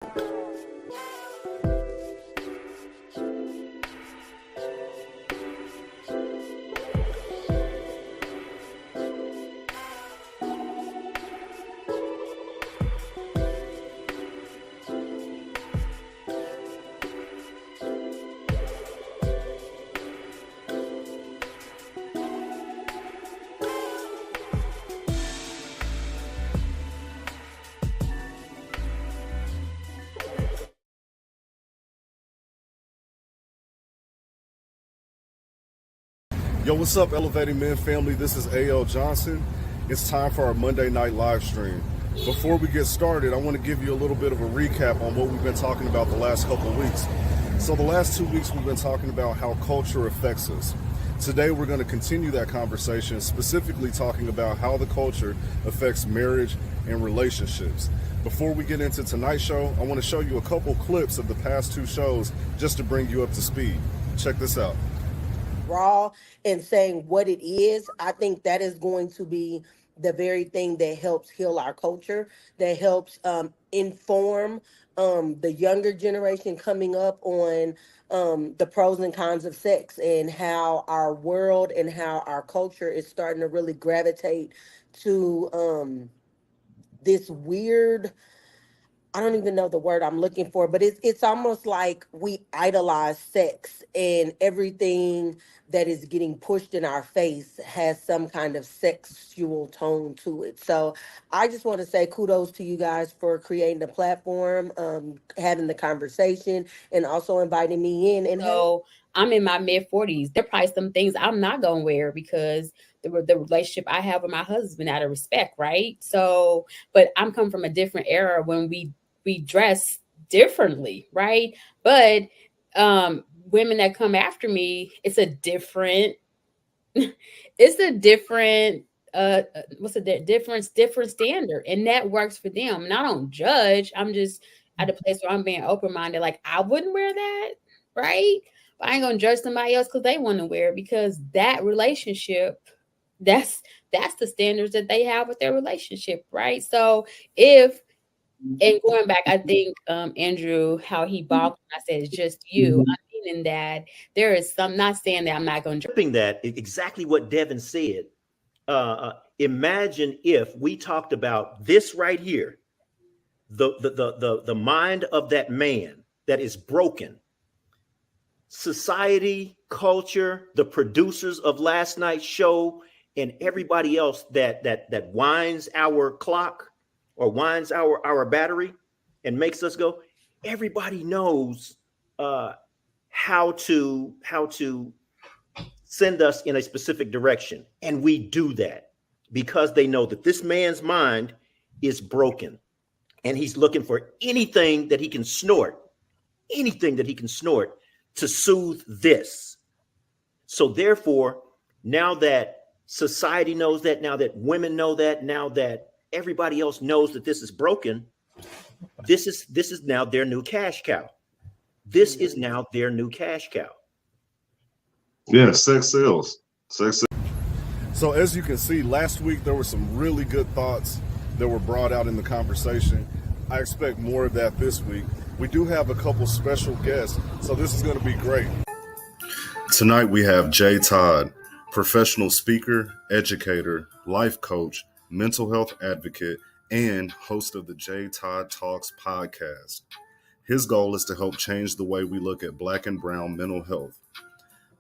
Yo, what's up, Elevating Men family? This is A.L. Johnson. It's time for our Monday night live stream. Before we get started, I want to give you a little bit of a recap on what we've been talking about the last couple of weeks. So the last 2 weeks, we've been talking about how culture affects us. Today, we're going to continue that conversation, specifically talking about how the culture affects marriage and relationships. Before we get into tonight's show, I want to show you a couple clips of the past 2 shows just to bring you up to speed. Check this out. Raw and saying what it is, I think that is going to be the very thing that helps heal our culture, that helps inform the younger generation coming up on the pros and cons of sex, and how our world and how our culture is starting to really gravitate to this weird, I don't even know the word I'm looking for, but it's almost like we idolize sex, and everything that is getting pushed in our face has some kind of sexual tone to it. So I just want to say kudos to you guys for creating the platform, having the conversation, and also inviting me in. And so I'm in my mid 40s. There are probably some things I'm not gonna wear because the relationship I have with my husband, out of respect, right? So, but I'm coming from a different era when we dress differently, right? But women that come after me, it's a different what's the different standard, and that works for them. And I don't judge. I'm just at a place where I'm being open-minded. Like, I wouldn't wear that, right? But I ain't gonna judge somebody else because they want to wear it, because that relationship, that's the standards that they have with their relationship, right? So and going back, I think Andrew, how he balked when I said it's just you. I mean, that there is some, not saying that I'm not going to that exactly what Devin said. Imagine if we talked about this right here, the mind of that man that is broken. Society, culture, the producers of last night's show, and everybody else that winds our clock or winds our battery and makes us go. Everybody knows how to send us in a specific direction, and we do that because they know that this man's mind is broken, and he's looking for anything that he can snort to soothe this. So therefore, now that society knows that, now that women know that, now that everybody else knows that this is broken, this is now their new cash cow. This is now their new cash cow. Yeah, sex sells. So as you can see, last week there were some really good thoughts that were brought out in the conversation. I expect more of that this week. We do have a couple special guests, so this is going to be great. Tonight we have Jay Todd, professional speaker, educator, life coach, mental health advocate, and host of the Jay Todd Talks podcast. His goal is to help change the way we look at Black and brown mental health.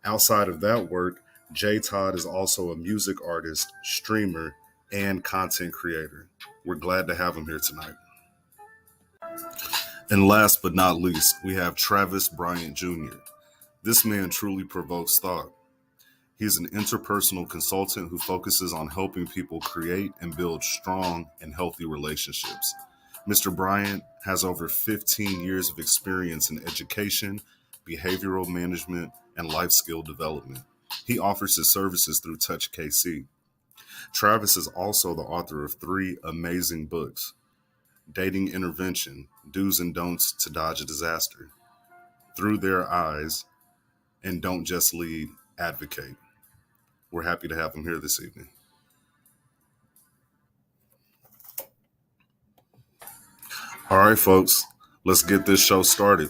Outside of that work, Jay Todd is also a music artist, streamer, and content creator. We're glad to have him here tonight. And last but not least, we have Travis Bryant Jr. This man truly provokes thought. He's an interpersonal consultant who focuses on helping people create and build strong and healthy relationships. Mr. Bryant has over 15 years of experience in education, behavioral management, and life skill development. He offers his services through Touch KC. Travis is also the author of 3 amazing books: Dating Intervention, Do's and Don'ts to Dodge a Disaster, Through Their Eyes, and Don't Just Lead, Advocate. We're happy to have him here this evening. All right, folks, Let's get this show started.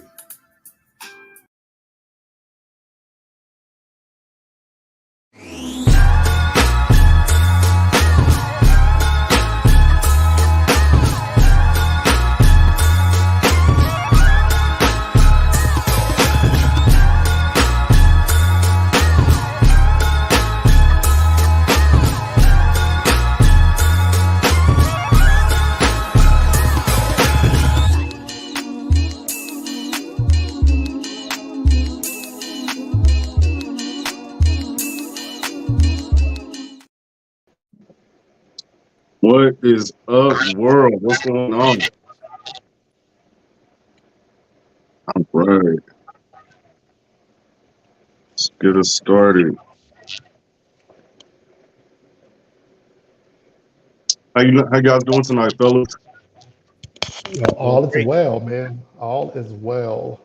What is up, world? What's going on? All right, let's get us started. How you guys doing tonight, fellas? All is Great. well, man. All is well.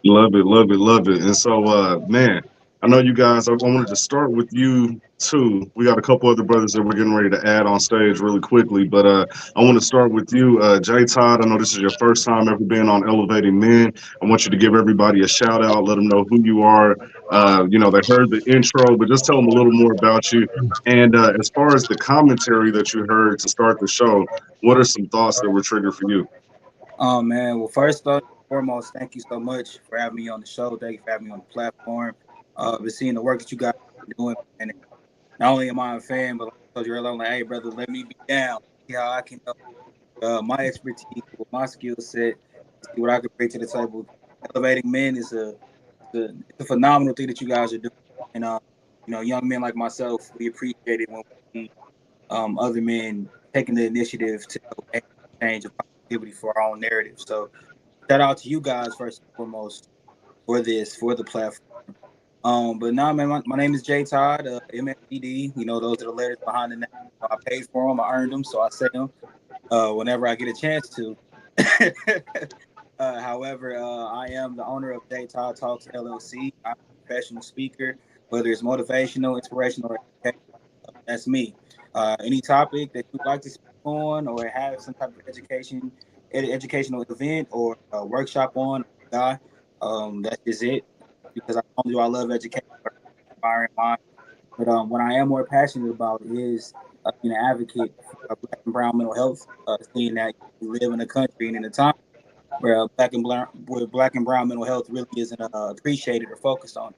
Love it, love it, love it. And so, man, I know you guys. I wanted to start with you too. We got a couple other brothers that we're getting ready to add on stage really quickly, but I want to start with you, Jay Todd. I know this is your first time ever being on Elevating Men. I want you to give everybody a shout out, let them know who you are. They heard the intro, but just tell them a little more about you. And as far as the commentary that you heard to start the show, what are some thoughts that were triggered for you? Oh man, well first and foremost, thank you so much for having me on the show. Thank you for having me on the platform. Been seeing the work that you guys are doing, and not only am I a fan, but like I told you earlier, I'm like, hey brother, let me be down. See how I can help my expertise with my skill set, see what I can bring to the table. Elevating men is it's a phenomenal thing that you guys are doing, and young men like myself, we appreciate it when we see other men taking the initiative to change a positivity for our own narrative. So shout out to you guys first and foremost for the platform. But nah, man, my name is Jay Todd, MFDD. You know, those are the letters behind the name. I paid for them, I earned them, so I say them whenever I get a chance to. However, I am the owner of Jay Todd Talks LLC. I'm a professional speaker, whether it's motivational, inspirational, or educational. That's me. Any topic that you'd like to speak on or have some type of educational event or workshop on, guy, that's just it. Because I only do I love education, inspiring minds. But what I am more passionate about is being an advocate for Black and Brown mental health. Seeing that we live in a country and in a time where Black and Brown mental health really isn't appreciated or focused on.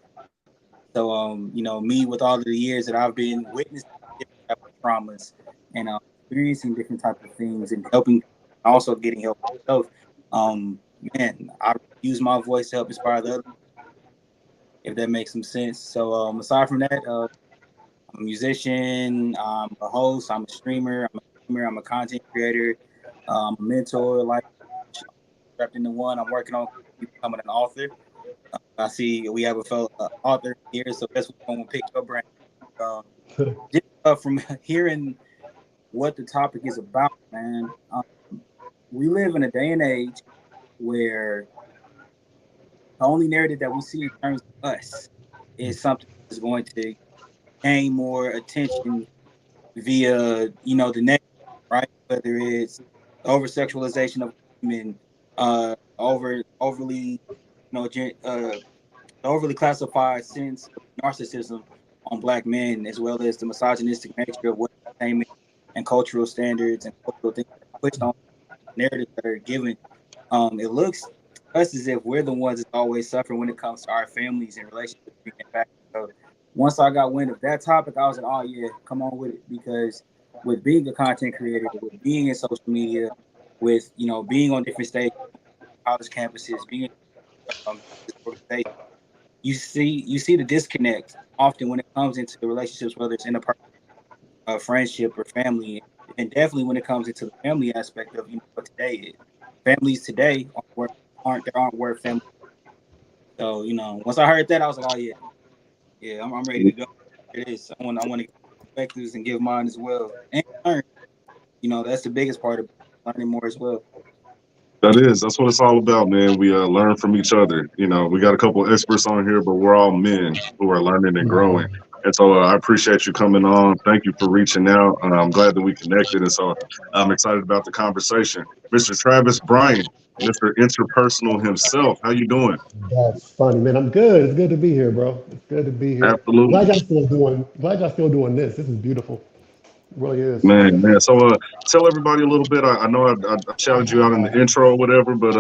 So, me with all of the years that I've been witnessing different type of traumas and experiencing different type of things and helping, also getting help myself. Man, I use my voice to help inspire the other, if that makes some sense. So, aside from that, I'm a musician, I'm a host, I'm a content creator, I'm a mentor, like wrapped into one. I'm working on becoming an author. I see we have a fellow author here, so that's what I'm gonna pick your brain. Just from hearing what the topic is about, man. We live in a day and age where the only narrative that we see in terms of us is something that's going to gain more attention via, the next, right? Whether it's over sexualization of women, overly, overly classified sense of narcissism on Black men, as well as the misogynistic nature of what entertainment and cultural standards and cultural things that are pushed on narratives that are given. It looks to us as if we're the ones that always suffer when it comes to our families and relationships being impacted. So once I got wind of that topic, I was like, oh yeah, come on with it. Because with being a content creator, with being in social media, with being on different stages, college campuses, being this organization, you see the disconnect often when it comes into the relationships, whether it's in a friendship or family, and definitely when it comes into the family aspect of what today is. Families today aren't worth family. So once I heard that, I was like, oh yeah, yeah, I'm ready to go. It is. I want to get perspectives and give mine as well, and learn. That's the biggest part of learning more as well. That's what it's all about, man. We learn from each other. We got a couple experts on here, but we're all men who are learning and growing. And so I appreciate you coming on. Thank you for reaching out. I'm glad that we connected. And so I'm excited about the conversation. Mr. Travis Bryant, Mr. Interpersonal himself. How you doing? That's funny, man. I'm good. It's good to be here, bro. It's good to be here. Absolutely. Glad y'all still doing this. This is beautiful. It really is. Man. So tell everybody a little bit. I know I shouted you out in the intro or whatever, but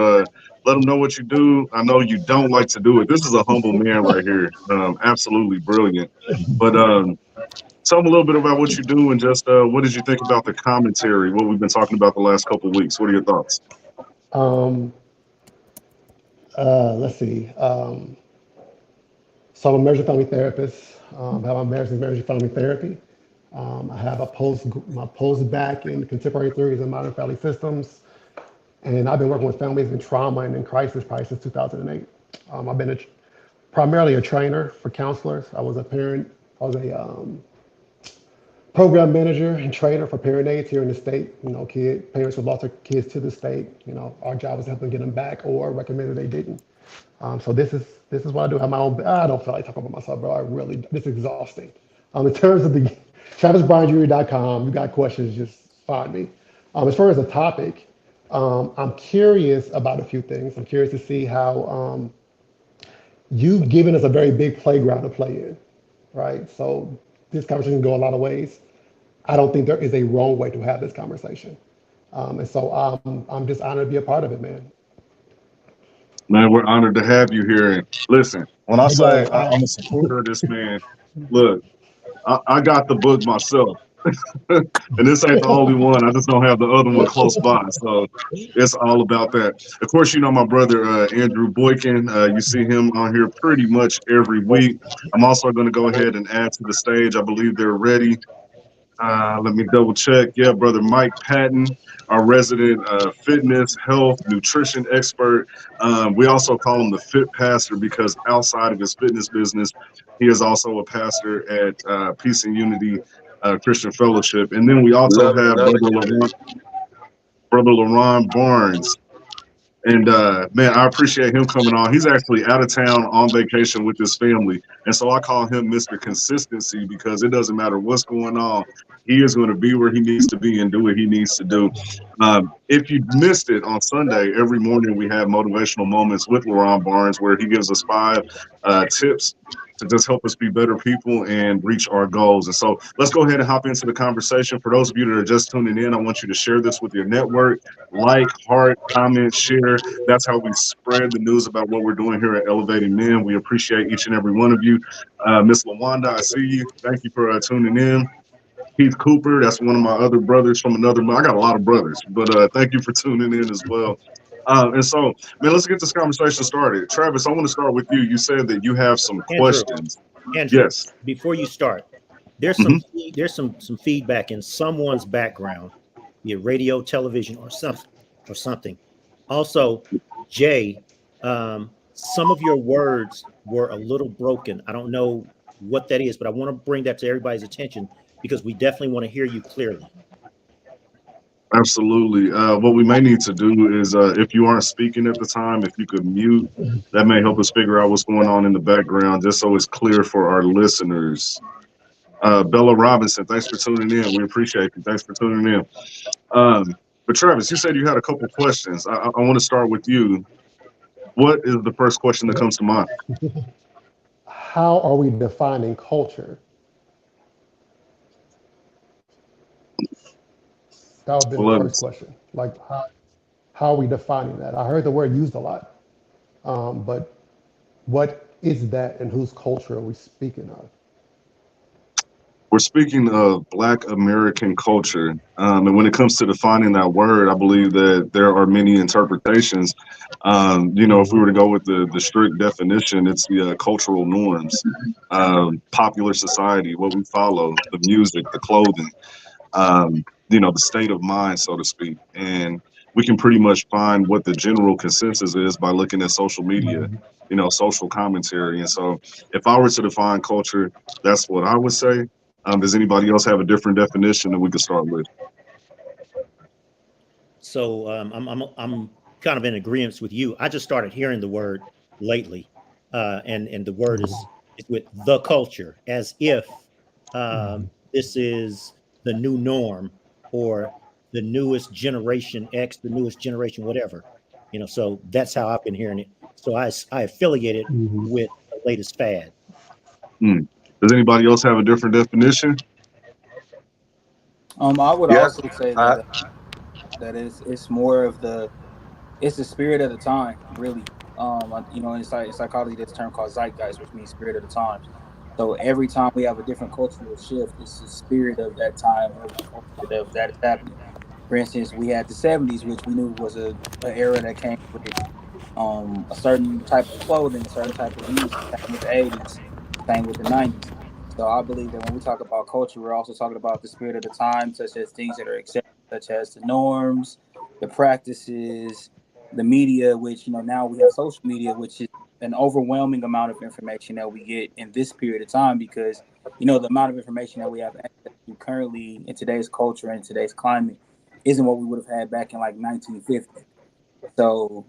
let them know what you do. I know you don't like to do it. This is a humble man right here. Absolutely brilliant. But tell them a little bit about what you do and just what did you think about the commentary, what we've been talking about the last couple of weeks. What are your thoughts? Um, let's see. So I'm a marriage and family therapist. I have my marriage and family therapy. I have my post back in contemporary theories and modern family systems. And I've been working with families in trauma and in crisis probably since 2008. I've been primarily a trainer for counselors. I was a program manager and trainer for parent aides here in the state. Parents who lost their kids to the state. Our job was to help them get them back or recommend that they didn't. So this is what I do. I have my own. I don't feel like talking about myself, bro. This is exhausting. In terms of the TravisBryantJr.com, you got questions, just find me. As far as the topic, I'm curious about a few things. I'm curious to see how you've given us a very big playground to play in, right? So this conversation can go a lot of ways. I don't think there is a wrong way to have this conversation. And so I'm just honored to be a part of it, man. Man, we're honored to have you here. And listen, when I Hey, say yo, I'm a supporter of this man, look, I got the book myself. And this ain't the only one. I just don't have the other one close by. So it's all about that. Of course, you know my brother Andrew Boykin. You see him on here pretty much every week. I'm also going to go ahead and add to the stage. I believe they're ready. Let me double check. Yeah, brother Mike Patton, our resident fitness, health, nutrition expert. We also call him the Fit Pastor because outside of his fitness business, he is also a pastor at Peace and Unity Christian Fellowship. And then we also Love it, have love it, Q. Brother LaRon Barnes. And man, I appreciate him coming on. He's actually out of town on vacation with his family. And so I call him Mr. Consistency because it doesn't matter what's going on. He is going to be where he needs to be and do what he needs to do. If you missed it on Sunday, every morning we have motivational moments with LaRon Barnes where he gives us 5 tips to just help us be better people and reach our goals. And so let's go ahead and hop into the conversation. For those of you that are just tuning in, I want you to share this with your network. Like, heart, comment, share. That's how we spread the news about what we're doing here at Elevating Men. We appreciate each and every one of you. Miss LaWanda, I see you. Thank you for tuning in. Keith Cooper, that's one of my other brothers from another. I got a lot of brothers, but thank you for tuning in as well. And so, man, let's get this conversation started. Travis, I want to start with you. You said that you have some Andrew, questions. Andrew, Yes. before you start, there's some feedback in someone's background, be it radio, television, or something. Also, Jay, some of your words were a little broken. I don't know what that is, but I want to bring that to everybody's attention because we definitely want to hear you clearly. Absolutely. What we may need to do is if you aren't speaking at the time, if you could mute, that may help us figure out what's going on in the background, just so it's clear for our listeners. Bella Robinson, thanks for tuning in. We appreciate you. Thanks for tuning in. But Travis, you said you had a couple questions. I want to start with you. What is the first question that comes to mind? How are we defining culture? That would be the Well, first question. Like, how are we defining that? I heard the word used a lot, but what is that and whose culture are we speaking of? we're speaking of Black American culture. And when it comes to defining that word, I believe that there are many interpretations. If we were to go with the strict definition, it's the cultural norms, popular society, what we follow, the music, the clothing, the state of mind, so to speak. And we can pretty much find what the general consensus is by looking at social media, social commentary. And so if I were to define culture, that's what I would say. Does anybody else have a different definition that we could start with? So I'm kind of in agreement with you. I just started hearing the word lately, and the word with the culture, as if this is the new norm or the newest generation X, the newest generation, whatever. So that's how I've been hearing it. So I affiliate it Mm-hmm. with the latest fad. Hmm. Does anybody else have a different definition? I would Yeah, also say I, that it's more of it's the spirit of the time, really. In psychology, there's a term called zeitgeist, which means spirit of the times. So every time we have a different cultural shift, it's the spirit of that time, of the culture that is happening. For instance, we had the '70s, which we knew was a era that came with a certain type of clothing, a certain type of music. Same with the '80s, same with the '90s. So I believe that when we talk about culture, we're also talking about the spirit of the time, such as things that are accepted, such as the norms, the practices, the media. Which now we have social media, which is an overwhelming amount of information that we get in this period of time because the amount of information that we have access to currently in today's culture and today's climate isn't what we would have had back in like 1950. So,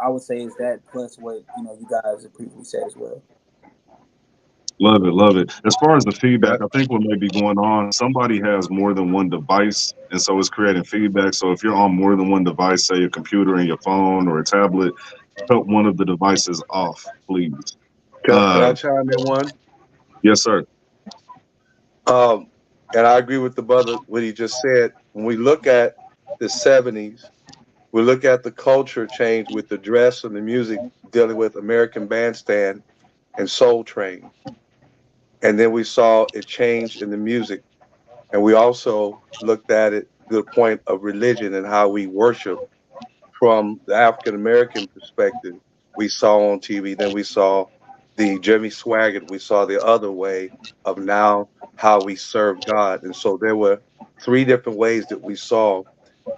I would say is that plus what, you guys have previously said as well. Love it, love it. As far as the yeah, feedback, I think what may be going on, somebody has more than one device, and so it's creating feedback. So if you're on more than one device, say a computer and your phone or a tablet, cut one of the devices off, please. can I Uh, chime in one? yes, sir. Um, and I agree with the brother what he just said. When we look at the '70s, we look at the culture change with the dress and the music dealing with American Bandstand and Soul Train, and then we saw it change in the music, and we also looked at it to the point of religion and how we worship from the African American perspective. We saw on TV, then we saw the Jimmy Swaggart, we saw the other way of now how we serve God. And so there were three different ways that we saw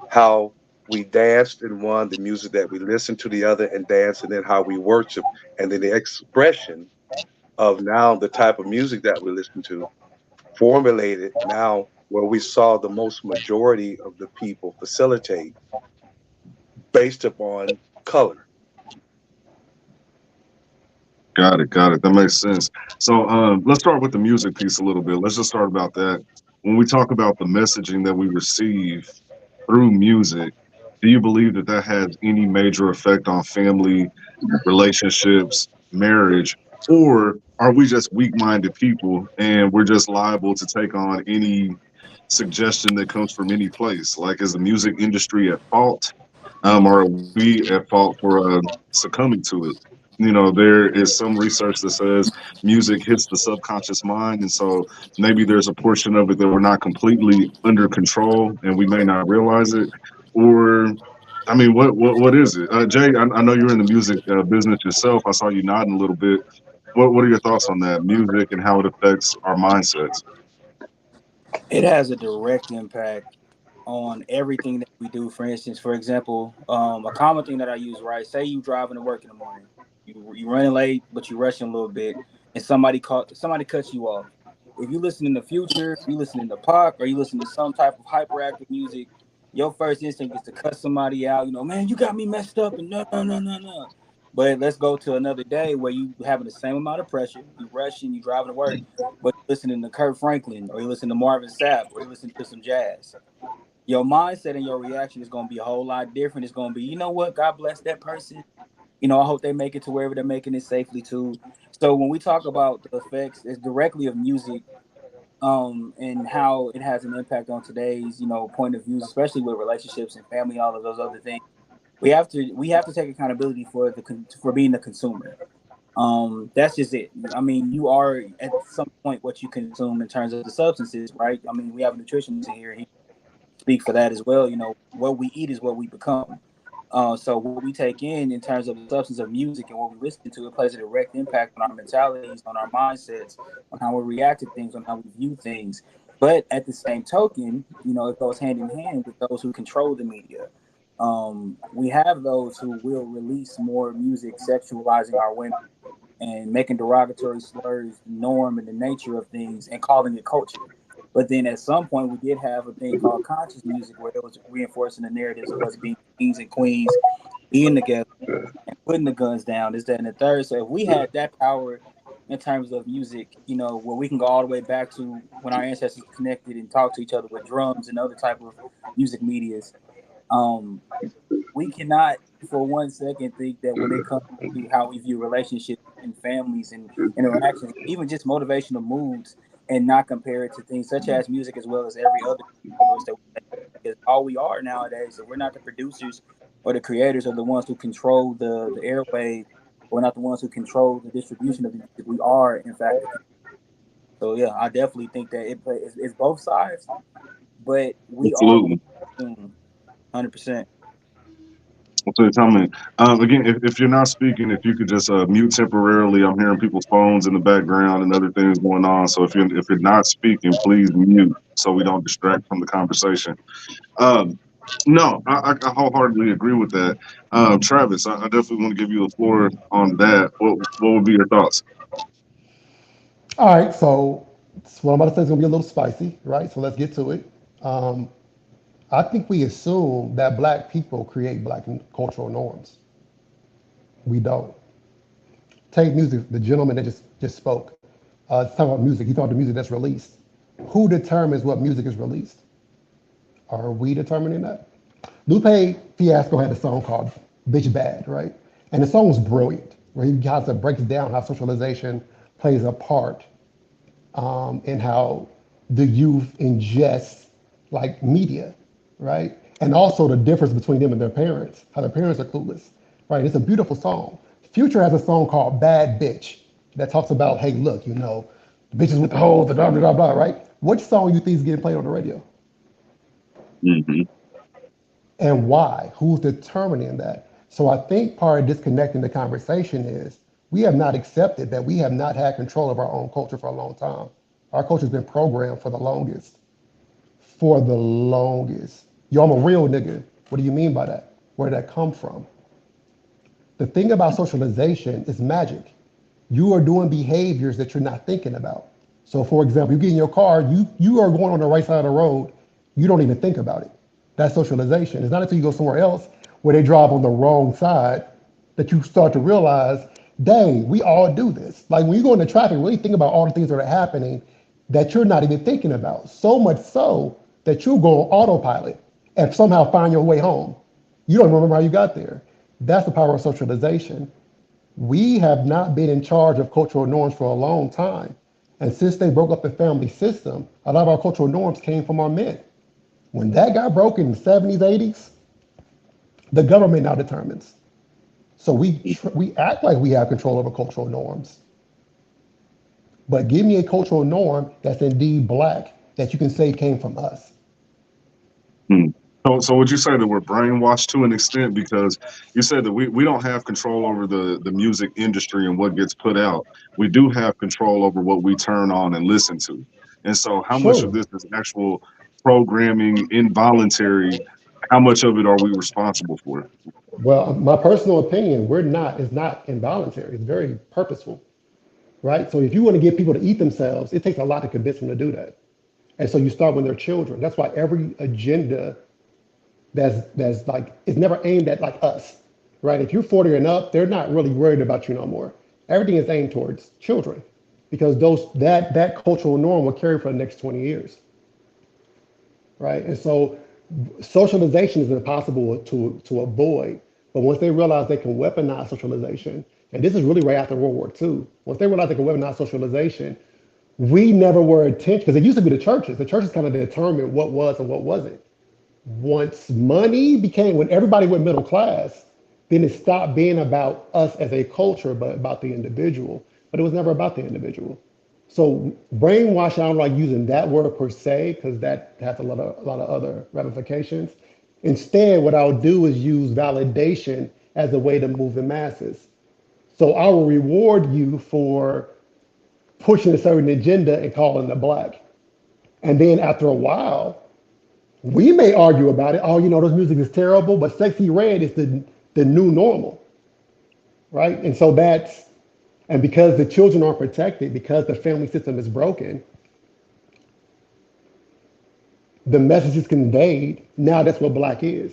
how we danced in one, the music that we listened to the other and danced, and then how we worship, and then the expression of now the type of music that we listen to formulated now where we saw the most majority of the people facilitate based upon color. Got it, got it. That makes sense. So let's start with the music piece a little bit. Let's just start about that. When we talk about the messaging that we receive through music, do you believe that that has any major effect on family relationships, marriage, or are we just weak-minded people and we're just liable to take on any suggestion that comes from any place? Like, is the music industry at fault, or are we at fault for succumbing to it? There is some research that says music hits the subconscious mind, and so maybe there's a portion of it that we're not completely under control, and we may not realize it, or I mean, what is it, Jay? I know you're in the music business yourself. I saw you nodding a little bit. What are your thoughts on that music and how it affects our mindsets? It has a direct impact on everything that we do. For instance, for example, a common thing that I use, right? Say you driving to work in the morning, you running late, but you rushing a little bit, and somebody cuts you off. If you listen in the future, you listen to pop, or you listen to some type of hyperactive music, your first instinct is to cut somebody out. Man, you got me messed up, and no, no, no, no, no. But let's go to another day where you having the same amount of pressure, you rushing, you driving to work, but you're listening to Kurt Franklin, or you listen to Marvin Sapp, or you listen to some jazz. Your mindset and your reaction is going to be a whole lot different. It's going to be, you know what? God bless that person. I hope they make it to wherever they're making it safely too. So when we talk about the effects, it's directly of music, and how it has an impact on today's, point of views, especially with relationships and family, all of those other things. We have to take accountability for being the consumer. That's just it. I mean, you are at some point what you consume in terms of the substances, right? I mean, we have a nutritionist in here. He speak for that as well. What we eat is what we become. So what we take in terms of the substance of music and what we listen to, it plays a direct impact on our mentalities, on our mindsets, on how we react to things, on how we view things. But at the same token, it goes hand in hand with those who control the media. We have those who will release more music sexualizing our women and making derogatory slurs the norm and the nature of things and calling it culture. But then at some point, we did have a thing called conscious music where it was reinforcing the narratives of us being kings and queens, being together and putting the guns down, this, that, and the third. So if we had that power in terms of music, you know, where we can go all the way back to when our ancestors connected and talked to each other with drums and other type of music medias. Um, we cannot for one second think that when it comes to how we view relationships and families and interactions, even just motivational moods, and not compare it to things such as music as well as every other choice that we make. Because all we are nowadays, if we're not the producers or the creators or the ones who control the airwaves, we're not the ones who control the distribution of the music. We are, in fact, the. So yeah, I definitely think that it's both sides, but we are going Absolutely. soon, 100%. So tell me, again, if you're not speaking, if you could just mute temporarily. I'm hearing people's phones in the background and other things going on. So if you're not speaking, please mute so we don't distract from the conversation. Um, no, I wholeheartedly agree with that. Travis, I definitely want to give you the floor on that. What would be your thoughts? All right, so what I'm about to say is going to be a little spicy, right? So let's get to it. Um, I think we assume that black people create black cultural norms. We don't. Take music, the gentleman that just spoke. Talking about music, he talked about music that's released. Who determines what music is released? Are we determining that? Lupe Fiasco had a song called Bitch Bad, right? And the song was brilliant, where he kind of breaks down how socialization plays a part in how the youth ingest like media, right? And also the difference between them and their parents, how their parents are clueless, right? It's a beautiful song. Future has a song called Bad Bitch that talks about, hey, look, you know, the bitches with the hoes, the blah, blah, blah, blah, right? Which song you think is getting played on the radio? Hmm. And why? Who's determining that? So I think part of disconnecting the conversation is we have not accepted that we have not had control of our own culture for a long time. Our culture's been programmed for the longest. For the longest. Yo, I'm a real nigga. What do you mean by that? Where did that come from? The thing about socialization is magic. You are doing behaviors that you're not thinking about. So, for example, you get in your car, you are going on the right side of the road, you don't even think about it. That's socialization. It's not until you go somewhere else where they drive on the wrong side that you start to realize, dang, we all do this. Like when you go into traffic, really think about all the things that are happening that you're not even thinking about. So much so that you go on autopilot and somehow find your way home. You don't remember how you got there. That's the power of socialization. We have not been in charge of cultural norms for a long time. And since they broke up the family system, a lot of our cultural norms came from our men. When that got broken in the 70s, 80s, the government now determines. So we act like we have control over cultural norms. But give me a cultural norm that's indeed black that you can say came from us. Hmm. So would you say that we're brainwashed to an extent because you said that we don't have control over the music industry and what gets put out. We do have control over what we turn on and listen to. And so how much of Sure. this is actual programming, involuntary? How much of it are we responsible for? Well, my personal opinion, it's not involuntary. It's very purposeful, right? So if you want to get people to eat themselves, it takes a lot to convince them to do that. And so you start when they're children. That's why every agenda that's like it's never aimed at like us, right? If you're 40 and up, they're not really worried about you no more. Everything is aimed towards children because that cultural norm will carry for the next 20 years, right? And so socialization is impossible to avoid. But once they realize they can weaponize socialization, and this is really right after World War II, once they realize they can weaponize socialization, we never were attention because it used to be the churches. The churches kind of determined what was and what wasn't. Once money became, when everybody went middle class, then it stopped being about us as a culture, but about the individual. But it was never about the individual. So brainwash, I don't like using that word per se, because that has a lot of other ramifications. Instead, what I'll do is use validation as a way to move the masses. So I will reward you for pushing a certain agenda and calling it black. And then after a while, we may argue about it. Oh, you know, this music is terrible, but Sexy Red is the new normal, right? And so and because the children aren't protected, because the family system is broken, the message is conveyed. Now that's what black is.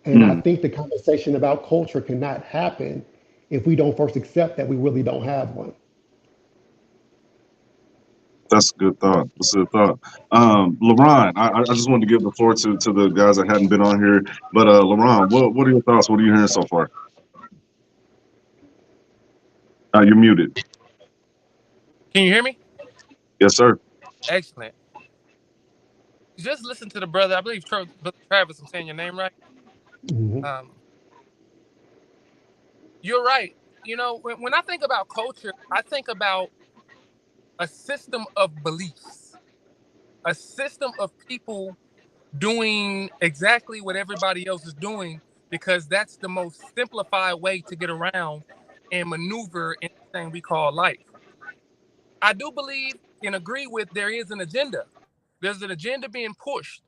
And I Hmm. think the conversation about culture cannot happen if we don't first accept that we really don't have one. That's a good thought. That's a good thought. LaRon, I just wanted to give the floor to the guys that hadn't been on here. But LaRon, what are your thoughts? What are you hearing so far? You're muted. Can you hear me? Yes, sir. Excellent. Just listen to the brother. I believe Travis. I'm saying your name right. Hmm. Um, you're right. You know, when I think about culture, I think about a system of beliefs, a system of people doing exactly what everybody else is doing because that's the most simplified way to get around and maneuver in this thing we call life. I do believe and agree with there is an agenda. There's an agenda being pushed.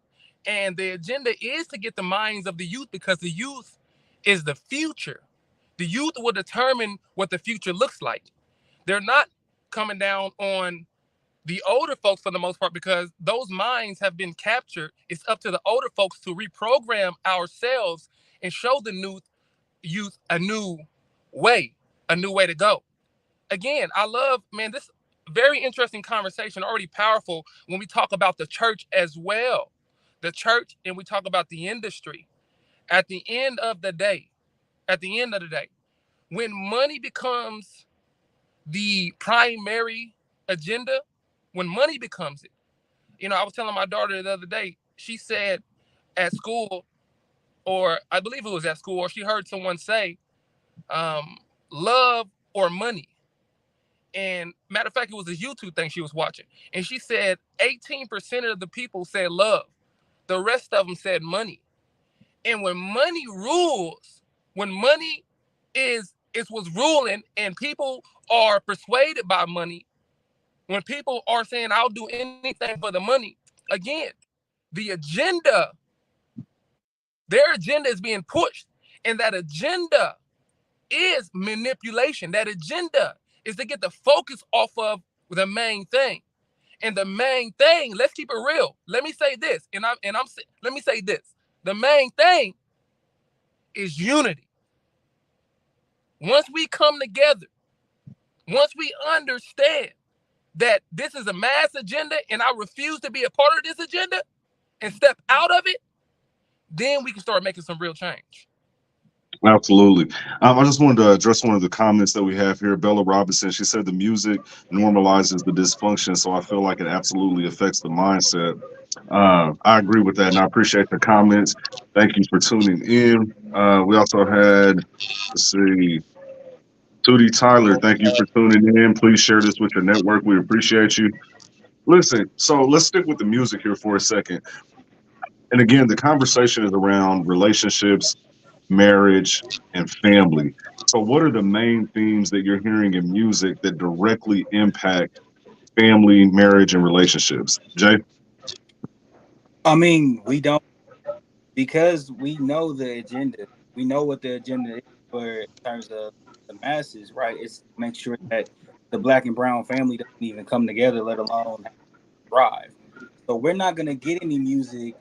And the agenda is to get the minds of the youth because the youth is the future. The youth will determine what the future looks like. They're not coming down on the older folks for the most part because those minds have been captured. It's up to the older folks to reprogram ourselves and show the new youth a new way to go. Again, I love, man, this very interesting conversation, already powerful when we talk about the church as well. The church, and we talk about the industry. At the end of the day, at the end of the day, when money becomes the primary agenda, when money becomes it, you know, I was telling my daughter the other day, she said at school, or I believe it was at school, or she heard someone say, love or money. And matter of fact, it was a YouTube thing she was watching. And she said 18% of the people said love. The rest of them said money. And when money rules, when money is what's ruling and people are persuaded by money, when people are saying, I'll do anything for the money, again, the agenda, their agenda is being pushed. And that agenda is manipulation. That agenda is to get the focus off of the main thing. And the main thing, let's keep it real. Let me say this, let me say this. The main thing is unity. Once we come together, once we understand that this is a mass agenda and I refuse to be a part of this agenda and step out of it, then we can start making some real change. Absolutely. I just wanted to address one of the comments that we have here. Bella Robinson, she said the music normalizes the dysfunction, so I feel like it absolutely affects the mindset. I agree with that, and I appreciate the comments. Thank you for tuning in. We also had, let's see, Tootie Tyler, thank you for tuning in. Please share this with your network. We appreciate you. Listen, so let's stick with the music here for a second. And again, the conversation is around relationships, marriage, and family. So, what are the main themes that you're hearing in music that directly impact family, marriage, and relationships? Jay? I mean, we don't, because we know the agenda. We know what the agenda is for in terms of the masses, right? It's to make sure that the black and brown family doesn't even come together, let alone thrive. So we're not gonna get any music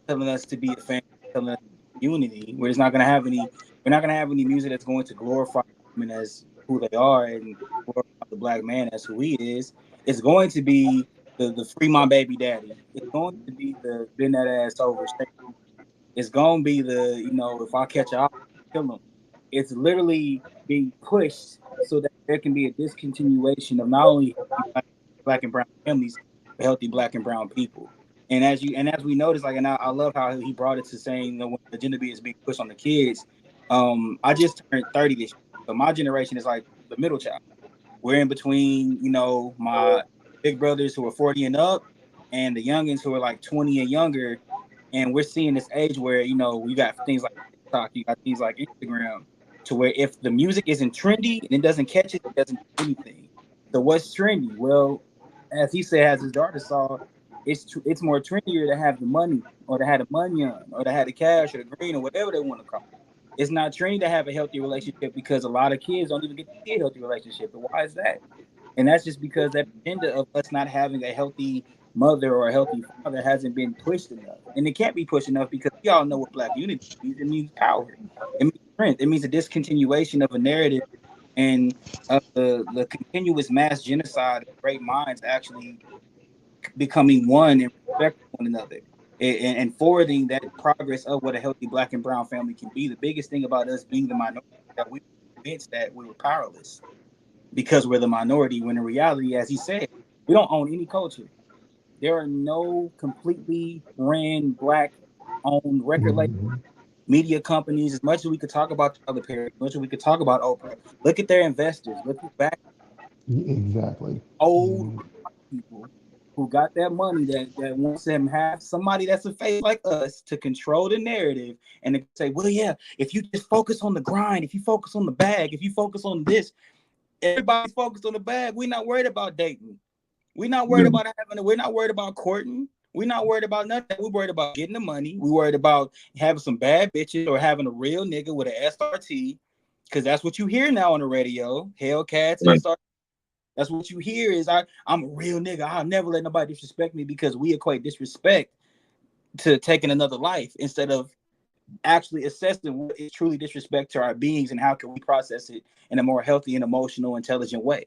telling us to be a family, telling us unity. We're not gonna have any music that's going to glorify women as who they are and glorify the black man as who he is. It's going to be the free my baby daddy. It's going to be the bend that ass over. It's gonna be the, if I catch a, I'll kill him. It's literally being pushed so that there can be a discontinuation of not only black and brown families, but healthy black and brown people. And as we notice, like, and I love how he brought it to saying, when the agenda is being pushed on the kids. I just turned 30 this year, so my generation is like the middle child. We're in between, my big brothers who are 40 and up, and the youngins who are like 20 and younger. And we're seeing this age where, we got things like TikTok, you got things like Instagram, to where if the music isn't trendy and it doesn't catch it, it doesn't do anything. So what's trendy? Well, as he said, as his daughter saw, it's more trendier to have the money, or to have the money on, or to have the cash or the green, or whatever they want to call it. It's not trendy to have a healthy relationship because a lot of kids don't even get to see a healthy relationship. And why is that? And that's just because that agenda of us not having a healthy mother or a healthy father hasn't been pushed enough. And it can't be pushed enough because we all know what black unity means. It means power. It means strength. It means a discontinuation of a narrative and the continuous mass genocide of great minds actually becoming one and respecting one another, and forwarding that progress of what a healthy Black and brown family can be. The biggest thing about us being the minority that we were convinced that we were powerless because we're the minority, when in reality, as he said, we don't own any culture. There are no completely ran Black owned record labels, Mhm. media companies. As much as we could talk about Tyler Perry, as much as we could talk about Oprah, look at their investors. Look who's back. Exactly. Old Mhm. people who got that money that wants them have somebody that's a face like us to control the narrative and to say, well, yeah, if you just focus on the grind, if you focus on the bag, if you focus on this, everybody's focused on the bag. We're not worried about dating. We're not worried about we're not worried about courting. We're not worried about nothing. We're worried about getting the money. We're worried about having some bad bitches or having a real nigga with an SRT. Because that's what you hear now on the radio. Hellcats, Right. SRT. That's what you hear is I'm a real nigga. I'll never let nobody disrespect me, because we equate disrespect to taking another life instead of actually assessing what is truly disrespect to our beings and how can we process it in a more healthy and emotional, intelligent way.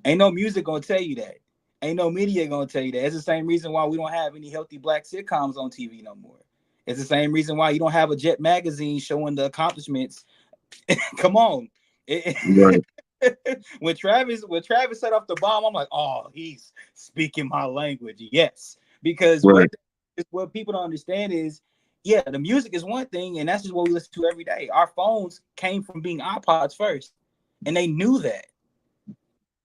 Ain't no music gonna tell you that. Ain't no media gonna tell you that. It's the same reason why we don't have any healthy Black sitcoms on TV no more. It's the same reason why you don't have a Jet magazine showing the accomplishments. Come on. Right. When Travis set off the bomb, I'm like, oh, he's speaking my language. Yes. Because Right. what people don't understand is, yeah, the music is one thing, and that's just what we listen to every day. Our phones came from being iPods first, and they knew that.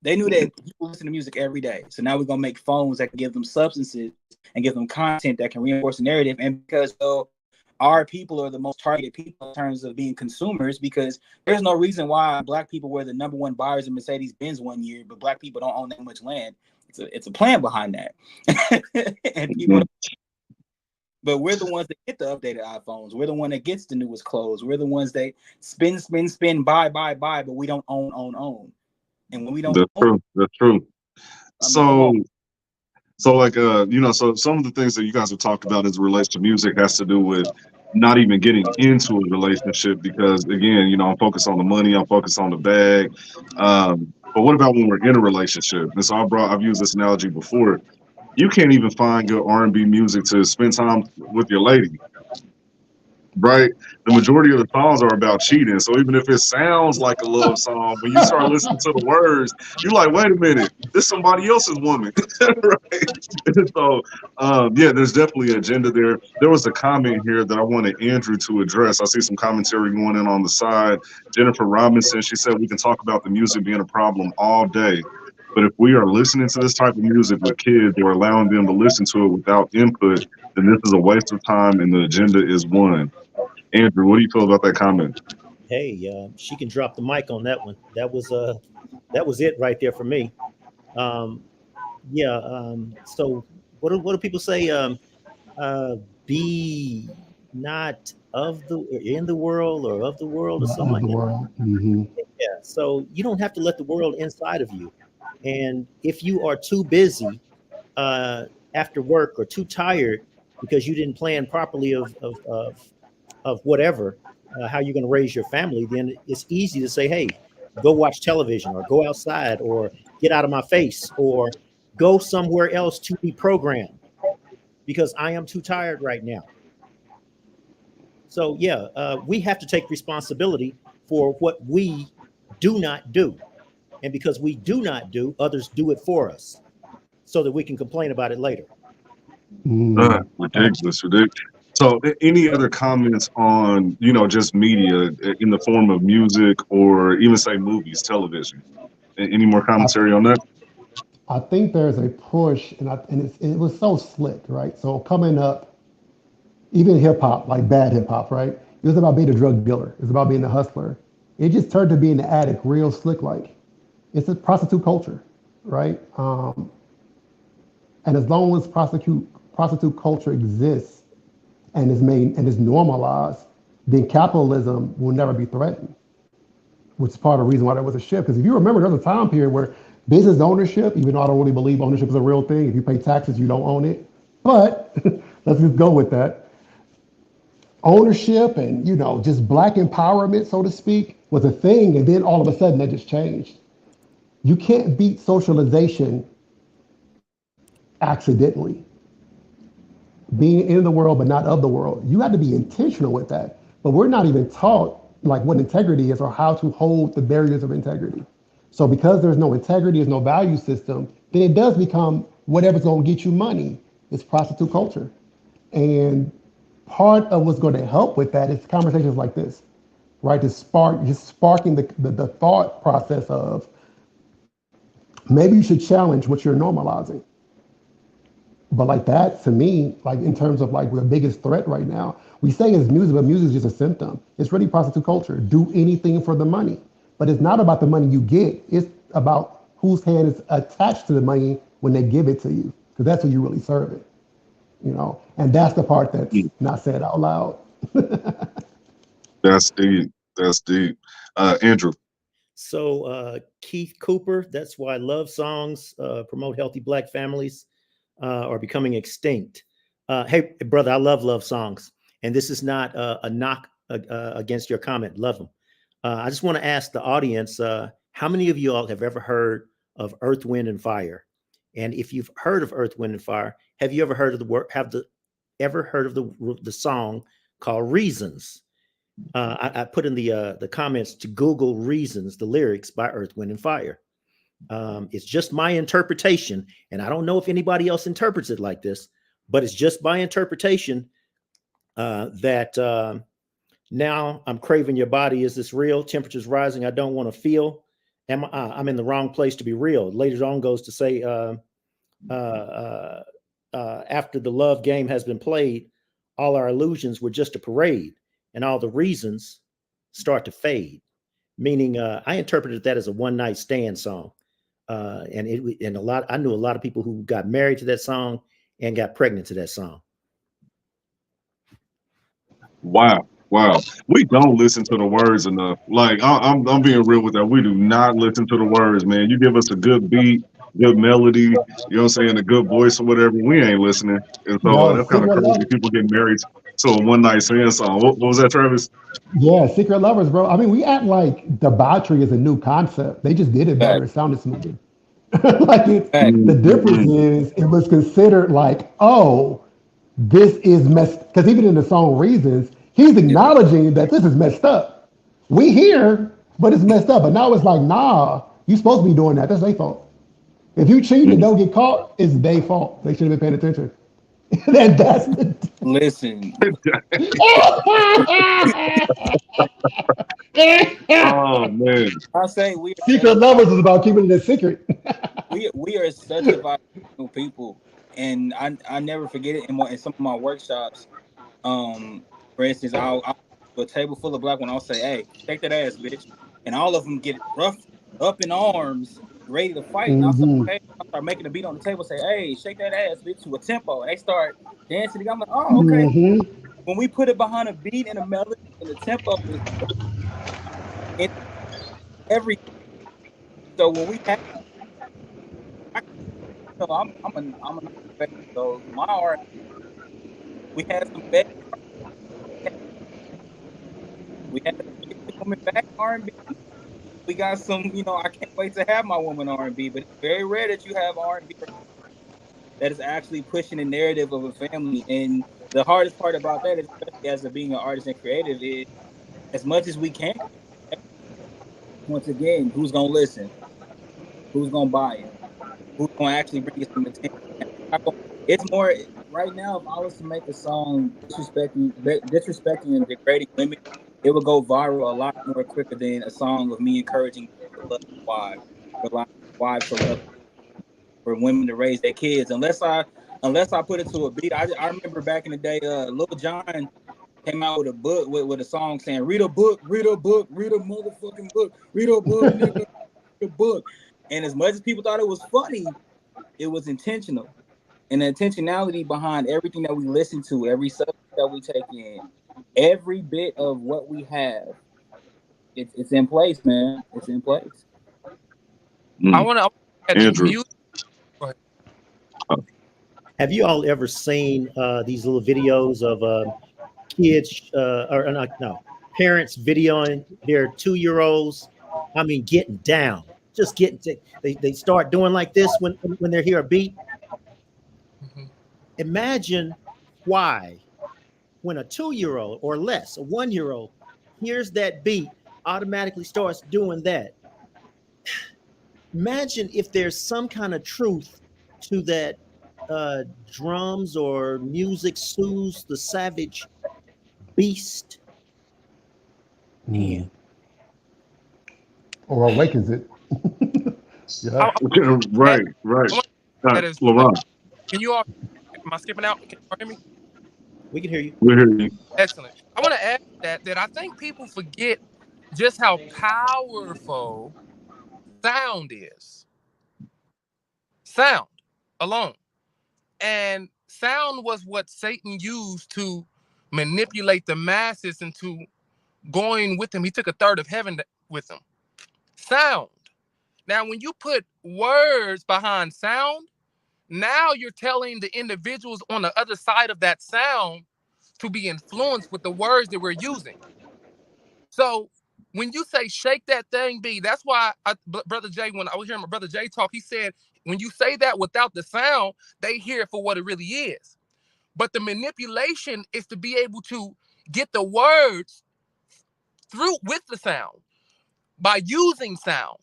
They knew that people listen to music every day. So now we're gonna make phones that can give them substances and give them content that can reinforce the narrative. And because our people are the most targeted people in terms of being consumers, because there's no reason why Black people were the number one buyers of Mercedes Benz one year, but Black people don't own that much land. It's a plan behind that. And people, but we're the ones that get the updated iPhones. We're the one that gets the newest clothes. We're the ones that spin, buy, but we don't own. And when we don't That's own, true. That's true. I mean, come So, on. like, so some of the things that you guys have talked about as it relates to music has to do with not even getting into a relationship because, again, I'm focused on the money, I'm focused on the bag. But what about when we're in a relationship? And so I've used this analogy before. You can't even find good R&B music to spend time with your lady, right? The majority of the songs are about cheating. So even if it sounds like a love song, when you start listening to the words, you're like, wait a minute, this is somebody else's woman, right? So, yeah, there's definitely an agenda there. There was a comment here that I wanted Andrew to address. I see some commentary going in on the side. Jennifer Robinson, she said we can talk about the music being a problem all day. But if we are listening to this type of music with kids or allowing them to listen to it without input, then this is a waste of time and the agenda is one. Andrew, what do you feel about that comment? Hey, she can drop the mic on that one. That was it right there for me. Um, yeah. So what do people say? Uh, be not of the in the world or of the world or something Of like the that. world. Hmm. Yeah. So you don't have to let the world inside of you. And if you are too busy after work or too tired because you didn't plan properly of whatever, how you're going to raise your family, then it's easy to say, hey, go watch television or go outside or get out of my face or go somewhere else to be programmed because I am too tired right now. So, yeah, we have to take responsibility for what we do not do. And because we do not do, others do it for us so that we can complain about it later. Mm. Ridiculous, ridiculous. So, any other comments on, just media in the form of music or even say movies, television? Any more I, commentary on that? I think there's a push, and it was so slick, right? So coming up, even hip hop, like bad hip hop, right? It was about being a drug dealer. It's about being a hustler. It just turned to being the addict, real slick, like it's a prostitute culture, right? And as long as prostitute culture exists and is normalized, then capitalism will never be threatened, which is part of the reason why there was a shift. Because if you remember, there was a time period where business ownership, even though I don't really believe ownership is a real thing, if you pay taxes, you don't own it. But let's just go with that. Ownership and, just black empowerment, so to speak, was a thing, and then all of a sudden that just changed. You can't beat socialization accidentally. Being in the world but not of the world. You have to be intentional with that. But we're not even taught like what integrity is or how to hold the barriers of integrity. So because there's no integrity, there's no value system, then it does become whatever's going to get you money. It's prostitute culture. And part of what's going to help with that is conversations like this, right? Just sparking the thought process of maybe you should challenge what you're normalizing. But like that, to me, like in terms of like the biggest threat right now, we say it's music, but music is just a symptom. It's really prostitute culture. Do anything for the money. But it's not about the money you get. It's about whose hand is attached to the money when they give it to you. Because that's what you really serve it. You know, and that's the part that's not said out loud. That's deep. That's deep. Andrew. So Keith Cooper, that's why love songs promote healthy Black families are becoming extinct. Hey, brother, I love songs. And this is not a knock against your comment. Love them. I just want to ask the audience, how many of you all have ever heard of Earth, Wind, and Fire? And if you've heard of Earth, Wind, and Fire, have you ever heard of the song called Reasons? I put in the comments to Google Reasons, the lyrics by Earth, Wind, and Fire. It's just my interpretation, and I don't know if anybody else interprets it like this, but it's just my interpretation that now I'm craving your body. Is this real? Temperature's rising. I don't want to feel. I'm in the wrong place to be real. Later on goes to say, after the love game has been played, all our illusions were just a parade, and all the reasons start to fade. Meaning, I interpreted that as a one-night stand song. I knew a lot of people who got married to that song and got pregnant to that song. Wow. We don't listen to the words enough. Like I'm being real with that. We do not listen to the words, man. You give us a good beat, good melody, you know what I'm saying, a good voice or whatever. We ain't listening. And so No, that's kind of Secret crazy. Lovers. People get married to a one night stand song. What was that, Travis? Yeah, Secret Lovers, bro. I mean, we act like debauchery is a new concept. They just did it better. Fact, It sounded smoother. Like fact. the difference Mm-hmm. is it was considered like, oh, this is messed. Because even in the song Reasons, he's acknowledging that this is messed up. We here, but it's messed up. But now it's like, nah, you supposed to be doing that. That's their fault. If you cheat and don't get caught, it's their fault. They should have been paying attention. And that's the. Listen, Oh man. I say we are such Secret Lovers is about keeping it a secret. we are such divided people, and I never forget it in some of my workshops. For instance, I'll do a table full of Black women. I'll say, "Hey, shake that ass, bitch," and all of them get rough, up in arms, ready to fight. And Mm-hmm. I start making a beat on the table. Say, "Hey, shake that ass, bitch," to a tempo. And they start dancing. I'm like, "Oh, okay." Mm-hmm. When we put it behind a beat and a melody and the tempo is in every. So when we have, I'm a so my art. We had some bad. We had some woman back R&B. We got some, I can't wait to have my woman R&B, but it's very rare that you have R&B that is actually pushing the narrative of a family. And the hardest part about that, especially as being an artist and creative, is as much as we can, once again, who's gonna listen? Who's gonna buy it? Who's gonna actually bring it some attention? It's more right now. If I was to make a song disrespecting and degrading women, it would go viral a lot more quicker than a song of me encouraging to love wives, for wives to love, for women to raise their kids. Unless I put it to a beat. I remember back in the day, Lil Jon came out with a book with a song saying, "Read a book, read a book, read a motherfucking book, read a book, nigga, read a book." And as much as people thought it was funny, it was intentional. And the intentionality behind everything that we listen to, every subject that we take in, every bit of what we have, it's in place, man. It's in place. I want to add the Andrew. music. Go ahead. Have you all ever seen these little videos of kids parents videoing their 2-year-olds. I mean, getting down, just getting to, they start doing like this when they hear a beat. Mhm. Imagine why when a 2-year-old or less, a 1-year-old hears that beat, automatically starts doing that. Imagine if there's some kind of truth to that drums or music soothes the savage beast. Man. Or awakens it. I, Yeah. I, that, Right, right. I want that is Laurent, can you all am I skipping out? Can you all hear me? We can hear you. we hear you. Excellent. I want to add that I think people forget just how powerful sound is. Sound alone. And sound was what Satan used to manipulate the masses into going with him. He took a third of heaven with him. Sound. Now, when you put words behind sound, now you're telling the individuals on the other side of that sound to be influenced with the words that we're using. So when you say shake that thing be, that's why Brother Jay, when I was hearing my Brother Jay talk, he said, when you say that without the sound, they hear it for what it really is. But the manipulation is to be able to get the words through with the sound by using sound.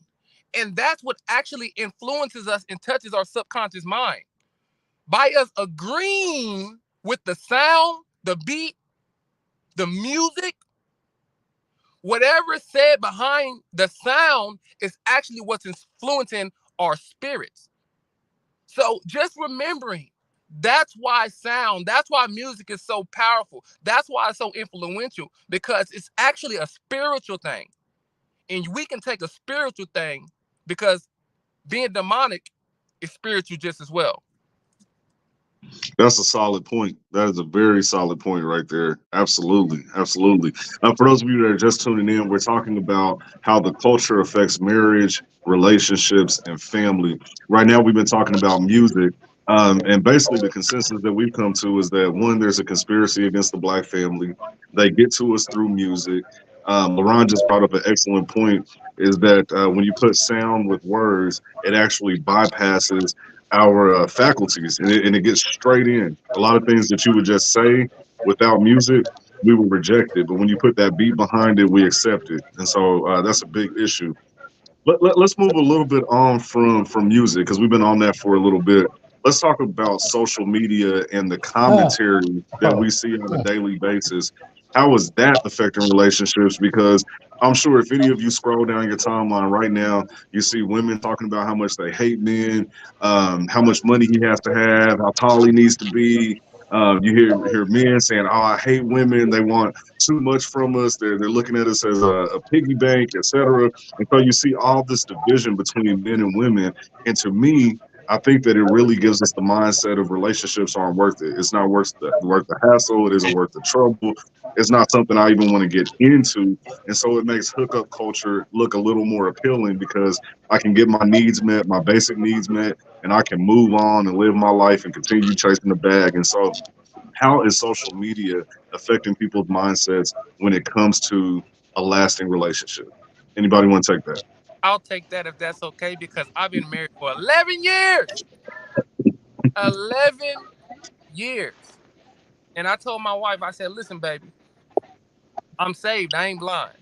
And that's what actually influences us and touches our subconscious mind. By us agreeing with the sound, the beat, the music, whatever is said behind the sound is actually what's influencing our spirits. So just remembering, that's why sound, that's why music is so powerful. That's why it's so influential, because it's actually a spiritual thing. And we can take a spiritual thing because being demonic is spiritual just as well. That's a solid point. That is a very solid point right there. Absolutely. Absolutely. For those of you that are just tuning in, we're talking about how the culture affects marriage, relationships, and family. Right now, we've been talking about music. And basically, the consensus that we've come to is that one, there's a conspiracy against the black family. They get to us through music. Laurent just brought up an excellent point is that when you put sound with words, it actually bypasses our faculties and it gets straight in. A lot of things that you would just say without music, we would reject it. But when you put that beat behind it, we accept it. And so that's a big issue. Let's move a little bit on from music because we've been on that for a little bit. Let's talk about social media and the Ah, commentary that oh, we see on a daily basis. How is that affecting relationships? Because I'm sure if any of you scroll down your timeline right now, you see women talking about how much they hate men, how much money he has to have, how tall he needs to be. You hear men saying, "Oh, I hate women. They want too much from us. They're looking at us as a piggy bank, etc." And so you see all this division between men and women. And to me, I think that it really gives us the mindset of relationships aren't worth it. It's not worth the hassle. It isn't worth the trouble. It's not something I even want to get into. And so it makes hookup culture look a little more appealing because I can get my needs met, my basic needs met, and I can move on and live my life and continue chasing the bag. And so how is social media affecting people's mindsets when it comes to a lasting relationship? Anybody want to take that? I'll take that if that's okay, because I've been married for 11 years. 11 years. And I told my wife, I said, listen, baby, I'm saved. I ain't blind.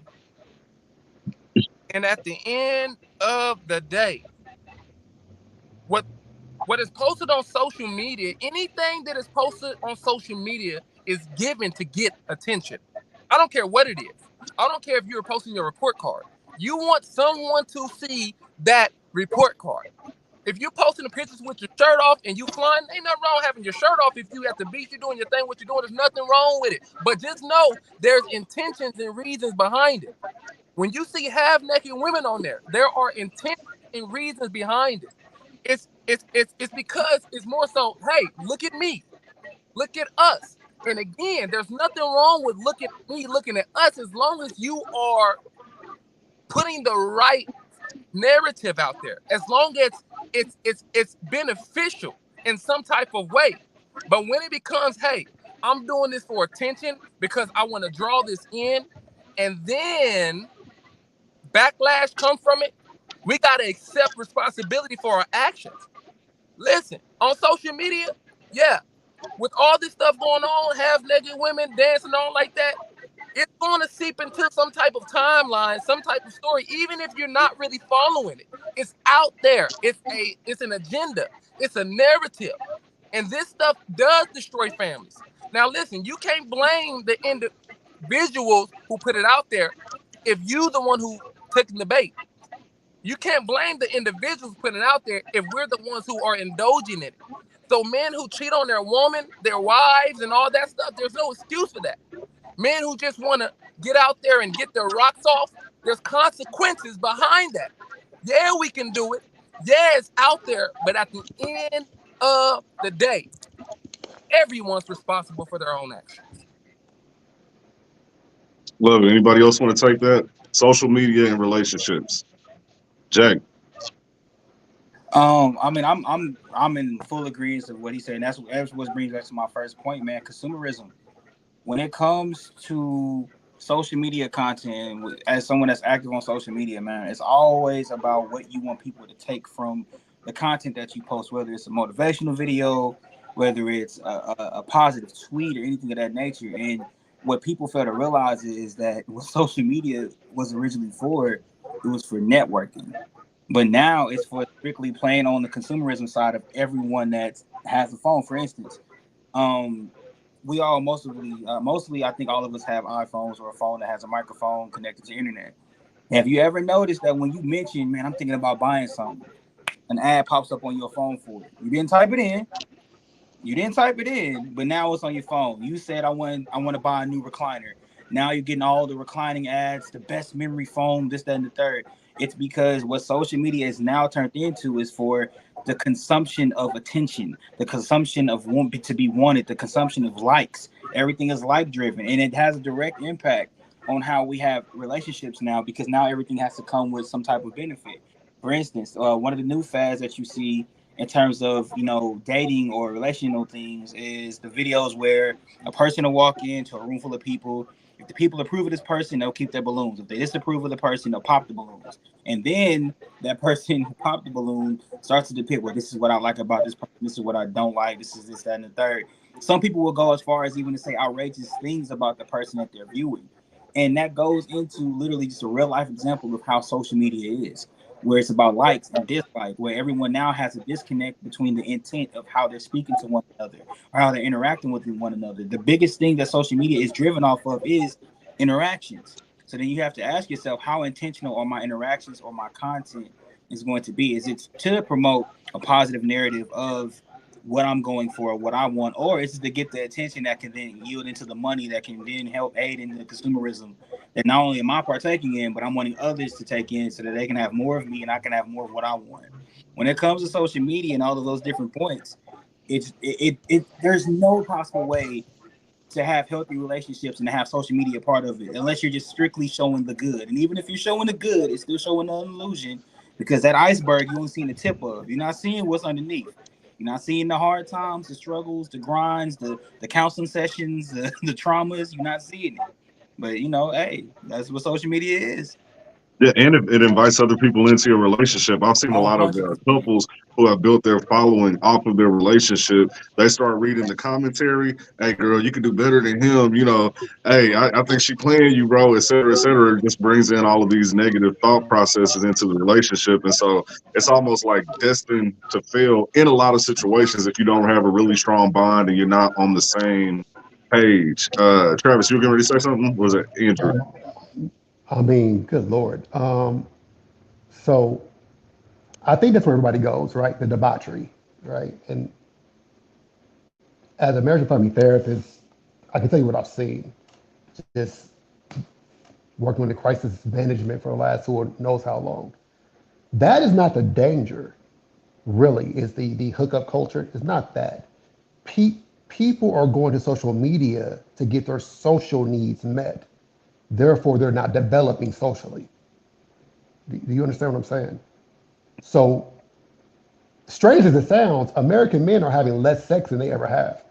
And at the end of the day, what what is posted on social media, anything that is posted on social media is given to get attention. I don't care what it is. I don't care if you're posting your report card. You want someone to see that report card. If you're posting the pictures with your shirt off and you flying, ain't nothing wrong having your shirt off. If you at the beach, you're doing your thing, what you're doing, there's nothing wrong with it. But just know there's intentions and reasons behind it. When you see half-naked women on there, there are intentions and reasons behind it. It's because it's more so, hey, look at me, look at us. And again, there's nothing wrong with looking at me, looking at us, as long as you are putting the right narrative out there, as long as it's beneficial in some type of way. But when it becomes, hey, I'm doing this for attention because I want to draw this in, and then backlash come from it, we got to accept responsibility for our actions. Listen, on social media, yeah, with all this stuff going on, half naked women dancing on like that, it's going to seep into some type of timeline, some type of story, even if you're not really following it. It's out there. It's an agenda. It's a narrative. And this stuff does destroy families. Now, listen, you can't blame the individuals who put it out there if you the one who took the bait. You can't blame the individuals putting it out there if we're the ones who are indulging in it. So men who cheat on their woman, their wives, and all that stuff, there's no excuse for that. Men who just want to get out there and get their rocks off, there's consequences behind that. Yeah, we can do it. Yeah, it's out there. But at the end of the day, everyone's responsible for their own actions. Love it. Anybody else want to take that? Social media and relationships. Jack. I mean, I'm in full agreement of what he's saying. That's what brings us to my first point, man. Consumerism. When it comes to social media content, as someone that's active on social media, man, it's always about what you want people to take from the content that you post, whether it's a motivational video, whether it's a positive tweet or anything of that nature. And what people fail to realize is that what social media was originally for, it was for networking. But now it's for strictly playing on the consumerism side of everyone that has a phone. For instance, we all mostly I think all of us have iPhones or a phone that has a microphone connected to internet. Have you ever noticed that when you mention, man, I'm thinking about buying something, an ad pops up on your phone for it? You didn't type it in. But now it's on your phone. You said I want to buy a new recliner. Now you're getting all the reclining ads, the best memory foam, this, that, and the third. It's because what social media is now turned into is for the consumption of attention, the consumption of to be wanted, the consumption of likes. Everything is like driven, and it has a direct impact on how we have relationships now, because now everything has to come with some type of benefit. For instance, one of the new fads that you see in terms of, dating or relational things is the videos where a person will walk into a room full of people. If the people approve of this person, they'll keep their balloons. If they disapprove of the person, they'll pop the balloons. And then that person who popped the balloon starts to depict, well, this is what I like about this person, this is what I don't like, this is this, that, and the third. Some people will go as far as even to say outrageous things about the person that they're viewing. And that goes into literally just a real life example of how social media is, where it's about likes and dislikes, where everyone now has a disconnect between the intent of how they're speaking to one another or how they're interacting with one another. The biggest thing that social media is driven off of is interactions. So then you have to ask yourself, how intentional are my interactions or my content is going to be? Is it to promote a positive narrative of what I'm going for, what I want, or is it to get the attention that can then yield into the money that can then help aid in the consumerism that not only am I partaking in, but I'm wanting others to take in so that they can have more of me and I can have more of what I want. When it comes to social media and all of those different points, there's no possible way to have healthy relationships and to have social media part of it, unless you're just strictly showing the good. And even if you're showing the good, it's still showing an illusion, because that iceberg, you only seeing the tip of. You're not seeing what's underneath. You're not seeing the hard times, the struggles, the grinds, the counseling sessions, the traumas. You're not seeing it. But, hey, that's what social media is. Yeah, and it invites other people into your relationship. I've seen a lot of 100%. couples who have built their following off of their relationship. They start reading the commentary. Hey, girl, you can do better than him. Hey, I think she playing you, bro, et cetera, et cetera. It just brings in all of these negative thought processes into the relationship. And so it's almost like destined to fail in a lot of situations if you don't have a really strong bond and you're not on the same page. Travis, you were getting ready to say something? Was it Andrew? I mean, good Lord. So I think that's where everybody goes, right? The debauchery, right? And as a marriage and family therapist, I can tell you what I've seen. Just working with the crisis management for the last who knows how long. That is not the danger, really, is the hookup culture. It's not that. People are going to social media to get their social needs met. Therefore, they're not developing socially. Do you understand what I'm saying? So, strange as it sounds, American men are having less sex than they ever have.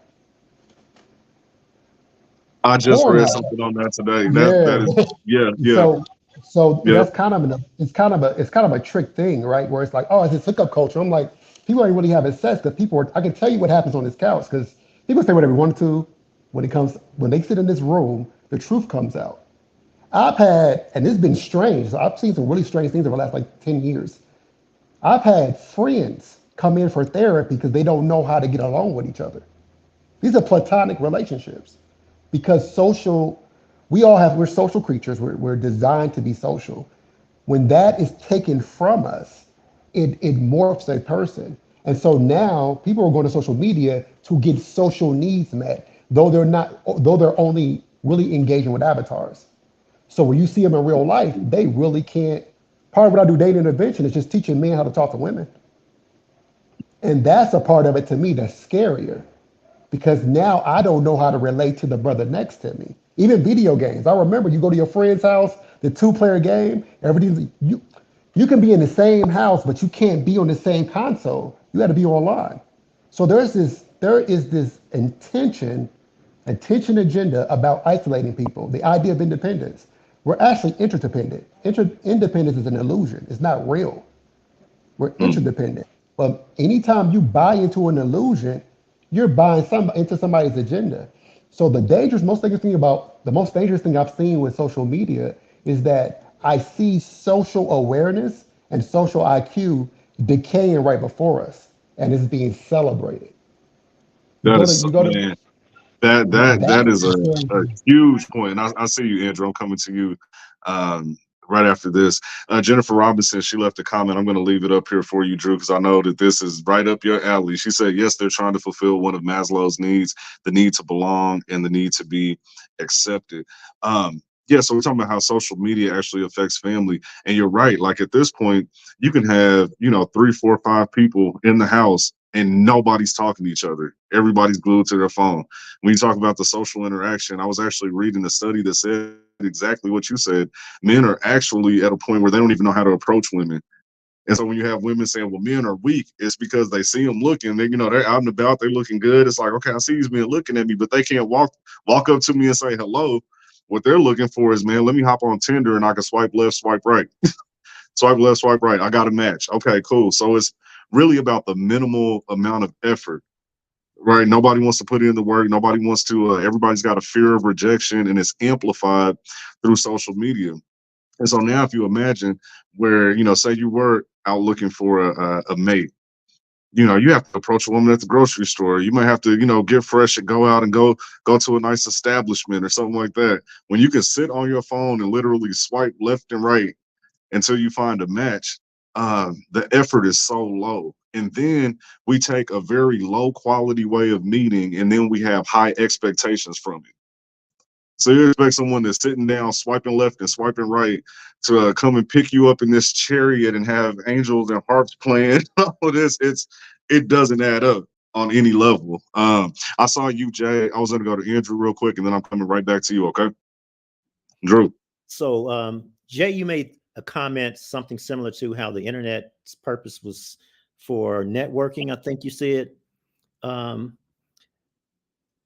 I just porn read has. something on that today. That is, Yeah. yeah, So yeah. that's kind of it's kind of a trick thing, right? Where it's like, oh, it's this hookup culture. I'm like, people ain't really having sex because I can tell you what happens on this couch because people say whatever they want to. When they sit in this room, the truth comes out. And it's been strange. So I've seen some really strange things over the last like 10 years. I've had friends come in for therapy because they don't know how to get along with each other. These are platonic relationships because we're social creatures. We're designed to be social. When that is taken from us, it morphs a person. And so now people are going to social media to get social needs met, though they're only really engaging with avatars. So when you see them in real life, they really can't. Part of what I do dating intervention is just teaching men how to talk to women. And that's a part of it to me that's scarier because now I don't know how to relate to the brother next to me. Even video games. I remember you go to your friend's house, the two-player game, everything you can be in the same house, but you can't be on the same console. You got to be online. So there is this intention agenda about isolating people, the idea of independence. We're actually interdependent. Independence is an illusion. It's not real. We're interdependent. But anytime you buy into an illusion, you're buying into somebody's agenda. So the most dangerous thing I've seen with social media is that I see social awareness and social IQ decaying right before us, and it's being celebrated. You That go to is, you go to man. That is that's a huge point. And I see you, Andrew. I'm coming to you um, right after this. Jennifer Robinson, she left a comment. I'm going to leave it up here for you, Drew, because I know that this is right up your alley. She said, yes, they're trying to fulfill one of Maslow's needs, the need to belong and the need to be accepted. Yeah, so we're talking about how social media actually affects family. And you're right. Like at this point, you can have, 3, 4, 5 people in the house and nobody's talking to each other. Everybody's glued to their phone. When you talk about the social interaction, I was actually reading a study that said exactly what you said. Men are actually at a point where they don't even know how to approach women. And so when you have women saying, well, men are weak, it's because they see them looking. They're out and about, they're looking good. It's like, okay, I see these men looking at me, but they can't walk up to me and say hello. What they're looking for is, man, let me hop on Tinder and I can swipe left, swipe right. Swipe left, swipe right. I got a match. Okay, cool. So it's really about the minimal amount of effort, right? Nobody wants to put in the work. Nobody wants to, everybody's got a fear of rejection and it's amplified through social media. And so now if you imagine where, say you were out looking for a mate, you have to approach a woman at the grocery store. You might have to, get fresh and go out and go to a nice establishment or something like that. When you can sit on your phone and literally swipe left and right until you find a match, the effort is so low. And then we take a very low quality way of meeting, and then we have high expectations from it. So you expect someone that's sitting down, swiping left and swiping right, to come and pick you up in this chariot and have angels and harps playing. All this, it doesn't add up on any level. I saw you, Jay. I was going to go to Andrew real quick, and then I'm coming right back to you. Okay, Drew. So, Jay, you made a comment, something similar to how the internet's purpose was for networking. I think you said.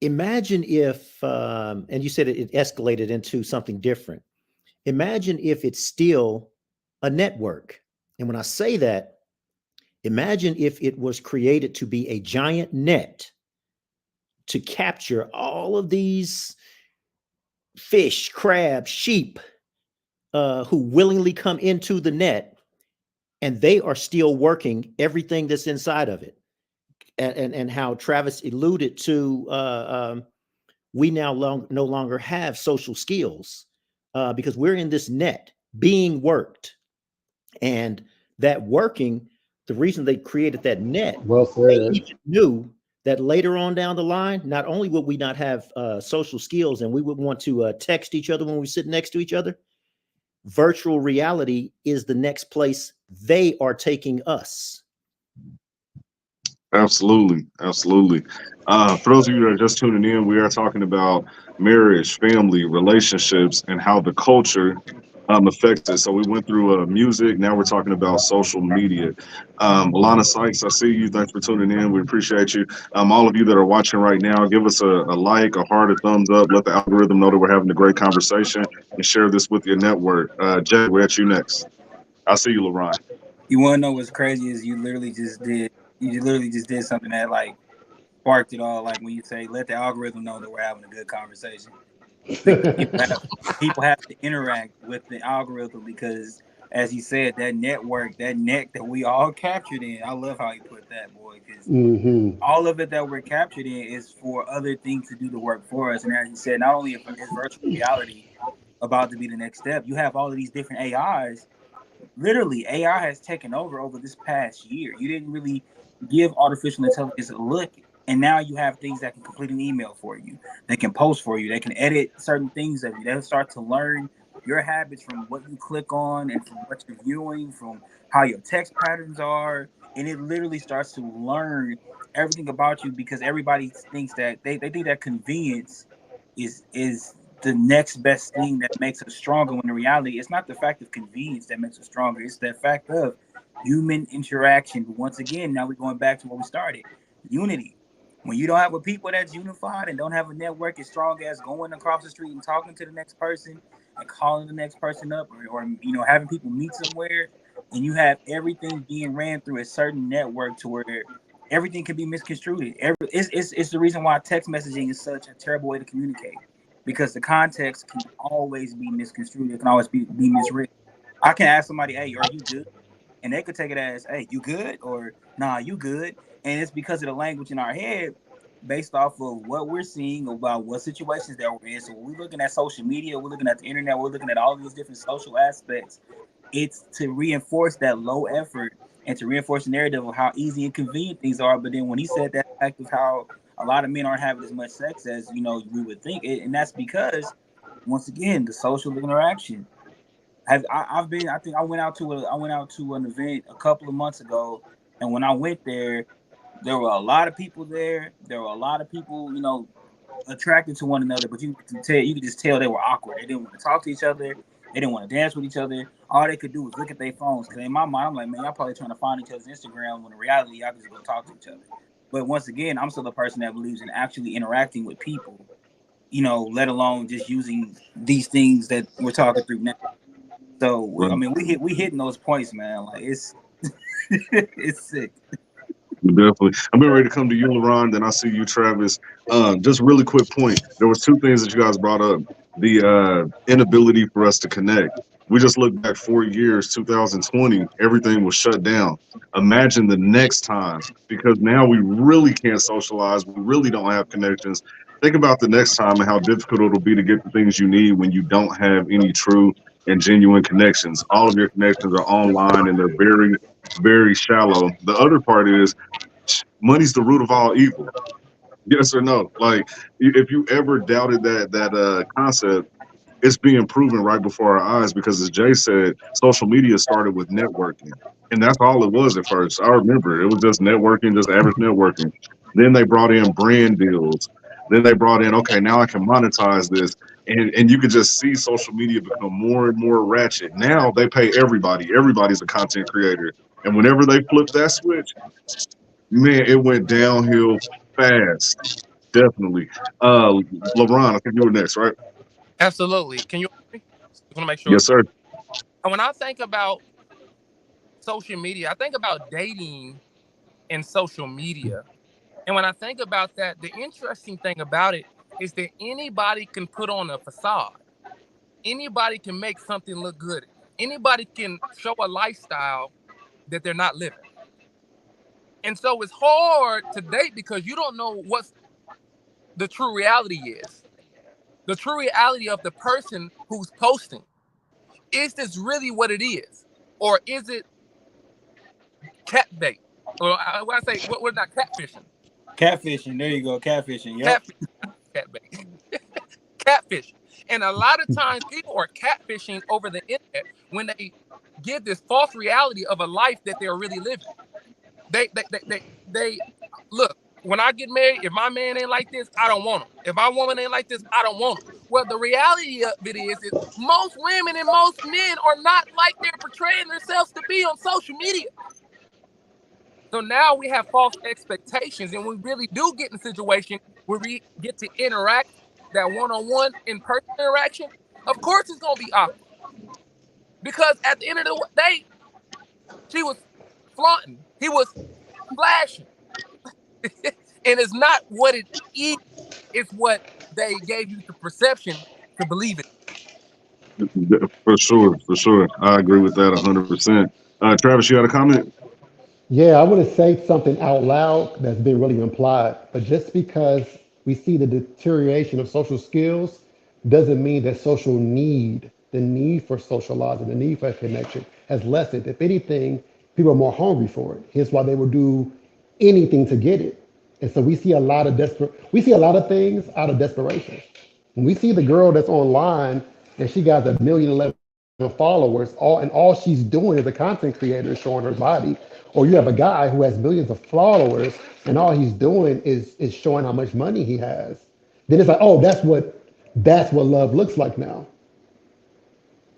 Imagine if, and you said it escalated into something different. Imagine if it's still a network. And when I say that, imagine if it was created to be a giant net to capture all of these fish, crabs, sheep who willingly come into the net, and they are still working everything that's inside of it. And how Travis alluded to, we now no longer have social skills because we're in this net being worked. And that working, the reason they created that net, well they said. even knew that later on down the line, not only would we not have social skills and we would want to text each other when we sit next to each other, virtual reality is the next place they are taking us. Absolutely. Absolutely. For those of you that are just tuning in, we are talking about marriage, family, relationships, and how the culture affected. So we went through music. Now we're talking about social media. Alana Sykes, I see you. Thanks for tuning in. We appreciate you. All of you that are watching right now, give us a like, a heart, a thumbs up. Let the algorithm know that we're having a great conversation, and share this with your network. Jay, we're at you next. I see you, LaRon. You want to know what's crazy is you literally just did something that like sparked it all. Like when you say, let the algorithm know that we're having a good conversation. Because people have to interact with the algorithm because, as you said, that network, that net that we all captured in. I love how you put that, boy, because all of it that we're captured in is for other things to do the work for us. And as you said, not only is virtual reality about to be the next step, you have all of these different AIs. Literally, AI has taken over this past year. You didn't really give artificial intelligence a look, and now you have things that can complete an email for you. They can post for you. They can edit certain things of you. They'll start to learn your habits from what you click on and from what you're viewing, from how your text patterns are, and it literally starts to learn everything about you because everybody thinks that they think that convenience is the next best thing that makes us stronger, when in reality it's not the fact of convenience that makes us stronger, it's the fact of human interaction. But once again, now we're going back to where we started: unity. When you don't have a people that's unified and don't have a network as strong as going across the street and talking to the next person and calling the next person up, or having people meet somewhere, and you have everything being ran through a certain network to where everything can be misconstrued. It's the reason why text messaging is such a terrible way to communicate, because the context can always be misconstrued. It can always be misread. I can ask somebody, "Hey, are you good?" And they could take it as, "Hey, you good?" or "Nah, you good." And it's because of the language in our head, based off of what we're seeing about what situations that we're in. So when we're looking at social media, we're looking at the internet, we're looking at all these different social aspects. It's to reinforce that low effort and to reinforce the narrative of how easy and convenient things are. But then when he said that fact of how a lot of men aren't having as much sex as we would think, and that's because, once again, the social interaction. I've been. I think I went out to an event a couple of months ago, and when I went there, there were a lot of people there. There were a lot of people, attracted to one another, but you could just tell they were awkward. They didn't want to talk to each other. They didn't want to dance with each other. All they could do was look at their phones. Because in my mind, I'm like, man, y'all probably trying to find each other's Instagram, when in reality, y'all just go talk to each other. But once again, I'm still the person that believes in actually interacting with people, let alone just using these things that we're talking through now. So, Right. I mean, we hitting those points, man. Like, it's it's sick. Definitely. I've been ready to come to you, LaRon. Then I see you, Travis. Just really quick point. There was two things that you guys brought up. The inability for us to connect. We just looked back 4 years, 2020, everything was shut down. Imagine the next time, because now we really can't socialize. We really don't have connections. Think about the next time and how difficult it'll be to get the things you need when you don't have any true and genuine connections. All of your connections are online and they're very, very shallow. The other part is money's the root of all evil. Yes or no? Like, if you ever doubted that concept, it's being proven right before our eyes. Because as Jay said, social media started with networking, and that's all it was at first. I remember it was just networking, just average networking. Then they brought in brand deals. Then they brought in, okay, now I can monetize this, and you could just see social media become more and more ratchet. Now they pay everybody. Everybody's a content creator, and whenever they flip that switch, man, it went downhill fast. Definitely. LeBron, I think you were next, right? Absolutely. Can you hear me? Just want to make sure. Yes, sir. And when I think about social media, I think about dating and social media. And when I think about that, the interesting thing about it is that anybody can put on a facade. Anybody can make something look good. Anybody can show a lifestyle that they're not living. And so it's hard to date because you don't know what the true reality is. The true reality of the person who's posting. Is this really what it is? Or is it cat bait? Or when I say, what not catfishing? Catfishing. There you go. Catfishing. Yep. Catfish, cat bait. Catfish. And a lot of times people are catfishing over the internet when they give this false reality of a life that they're really living. They look, when I get married, if my man ain't like this, I don't want him. If my woman ain't like this, I don't want him. Well, the reality of it is most women and most men are not like they're portraying themselves to be on social media. So now we have false expectations, and we really do get in a situation where we get to interact, that one-on-one in-person interaction. Of course, it's gonna be awkward because at the end of the day, she was flaunting, he was flashing, and it's not what it is. It's what they gave you the perception to believe it. For sure, for sure. I agree with that 100%. Travis, you got a comment? Yeah, I want to say something out loud that's been really implied, but just because we see the deterioration of social skills doesn't mean that social need, the need for socializing, the need for connection has lessened. If anything, people are more hungry for it. Here's why they will do anything to get it. And so we see a lot of we see a lot of things out of desperation. When we see the girl that's online and she got 1,011 followers, all she's doing as a content creator is showing her body, or you have a guy who has millions of followers and all he's doing is showing how much money he has, then it's like, oh, that's what love looks like now.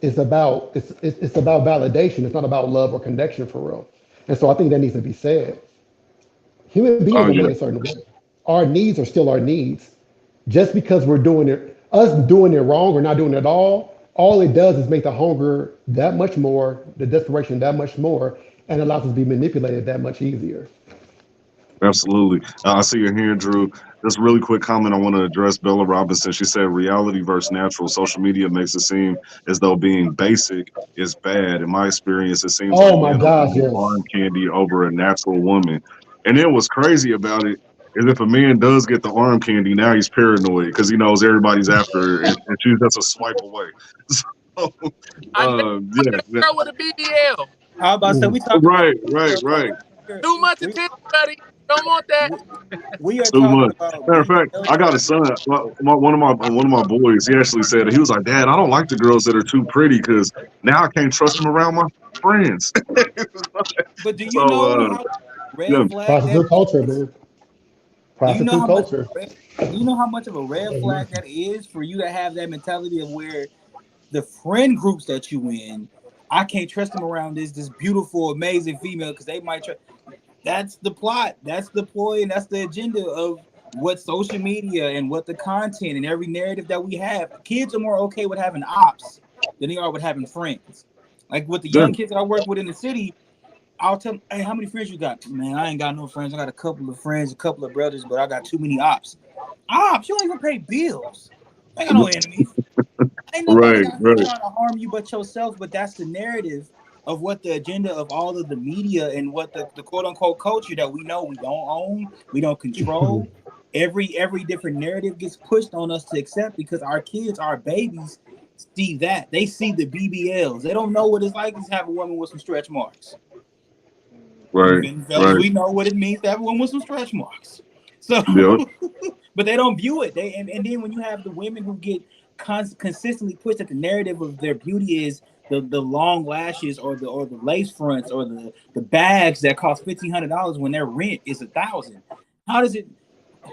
It's about validation. It's not about love or connection for real. And so I think that needs to be said. Human beings Oh are made yeah, a certain way. Our needs are still our needs. Just because we're doing it, us doing it wrong or not doing it at all it does is make the hunger that much more, the desperation that much more, and allows us to be manipulated that much easier. absolutely. I see your hand, Drew. Just really quick comment I want to address Bella Robinson. She said reality versus natural. Social media makes it seem as though being basic is bad. In my experience, it seems like Oh my men are gosh, wanting yes. arm candy over a natural woman. And then what's crazy about it is if a man does get the arm candy, now he's paranoid because he knows everybody's after her and she's just a swipe away. So, I never yeah, wanted a girl with a BBL. I was about to say Mhm. we talking about right, right, right. Too much we attention, buddy. Don't want that. we, we are Too talking much. about Matter of fact, I got a BBLs. son. One of my boys. He actually said he was like, "Dad, I don't like the girls that are too pretty because now I can't trust them around my friends." But do you so know how yeah, red flag that Prostitute culture, is? man. Do you know Prostitute how much? culture. Do you know how much of a red flag that is for you to have that mentality of where the friend groups that you in, I can't trust them around this beautiful, amazing female because they might try. That's the plot. That's the ploy, and that's the agenda of what social media and what the content and every narrative that we have. Kids are more okay with having ops than they are with having friends. Like with the yeah, young kids that I work with in the city, I'll tell them, hey, how many friends you got? Man, I ain't got no friends. I got a couple of friends, a couple of brothers, but I got too many ops. Ops, you don't even pay bills. I ain't got no enemies. Ain't nobody right, out here right, trying to harm you but yourself. But that's the narrative of what the agenda of all of the media and what the quote unquote culture that we know we don't own, we don't control. Every different narrative gets pushed on us to accept because our kids, our babies, see that. They see the BBLs. They don't know what it's like to have a woman with some stretch marks. right, And fellas, right. we know what it means to have a woman with some stretch marks. So, Yep, but they don't view it. And then when you have the women who get consistently pushed that the narrative of their beauty is the long lashes or the lace fronts or the bags that cost $1,500 when their rent is 1,000. How does it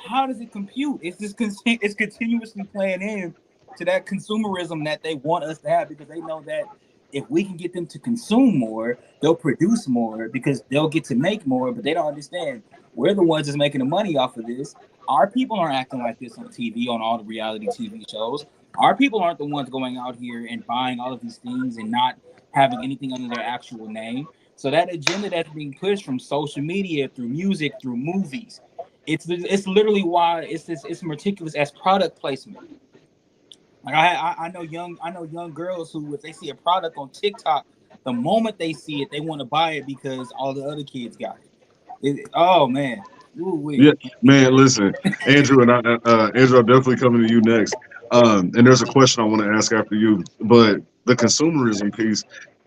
how does it compute? It's just it's continuously playing in to that consumerism that they want us to have because they know that if we can get them to consume more, they'll produce more because they'll get to make more, but they don't understand we're the ones that's making the money off of this. Our people aren't acting like this on TV, on all the reality TV shows. Our people aren't the ones going out here and buying all of these things and not having anything under their actual name. So that agenda that's being pushed from social media through music, through movies, it's literally why it's meticulous as product placement. Like I know young girls who if they see a product on TikTok, the moment they see it, they want to buy it because all the other kids got it. Oh man, ooh yeah, wee. man. Listen, Andrew, Andrew, I'm definitely coming to you next. And there's a question I want to ask after you, but the consumerism piece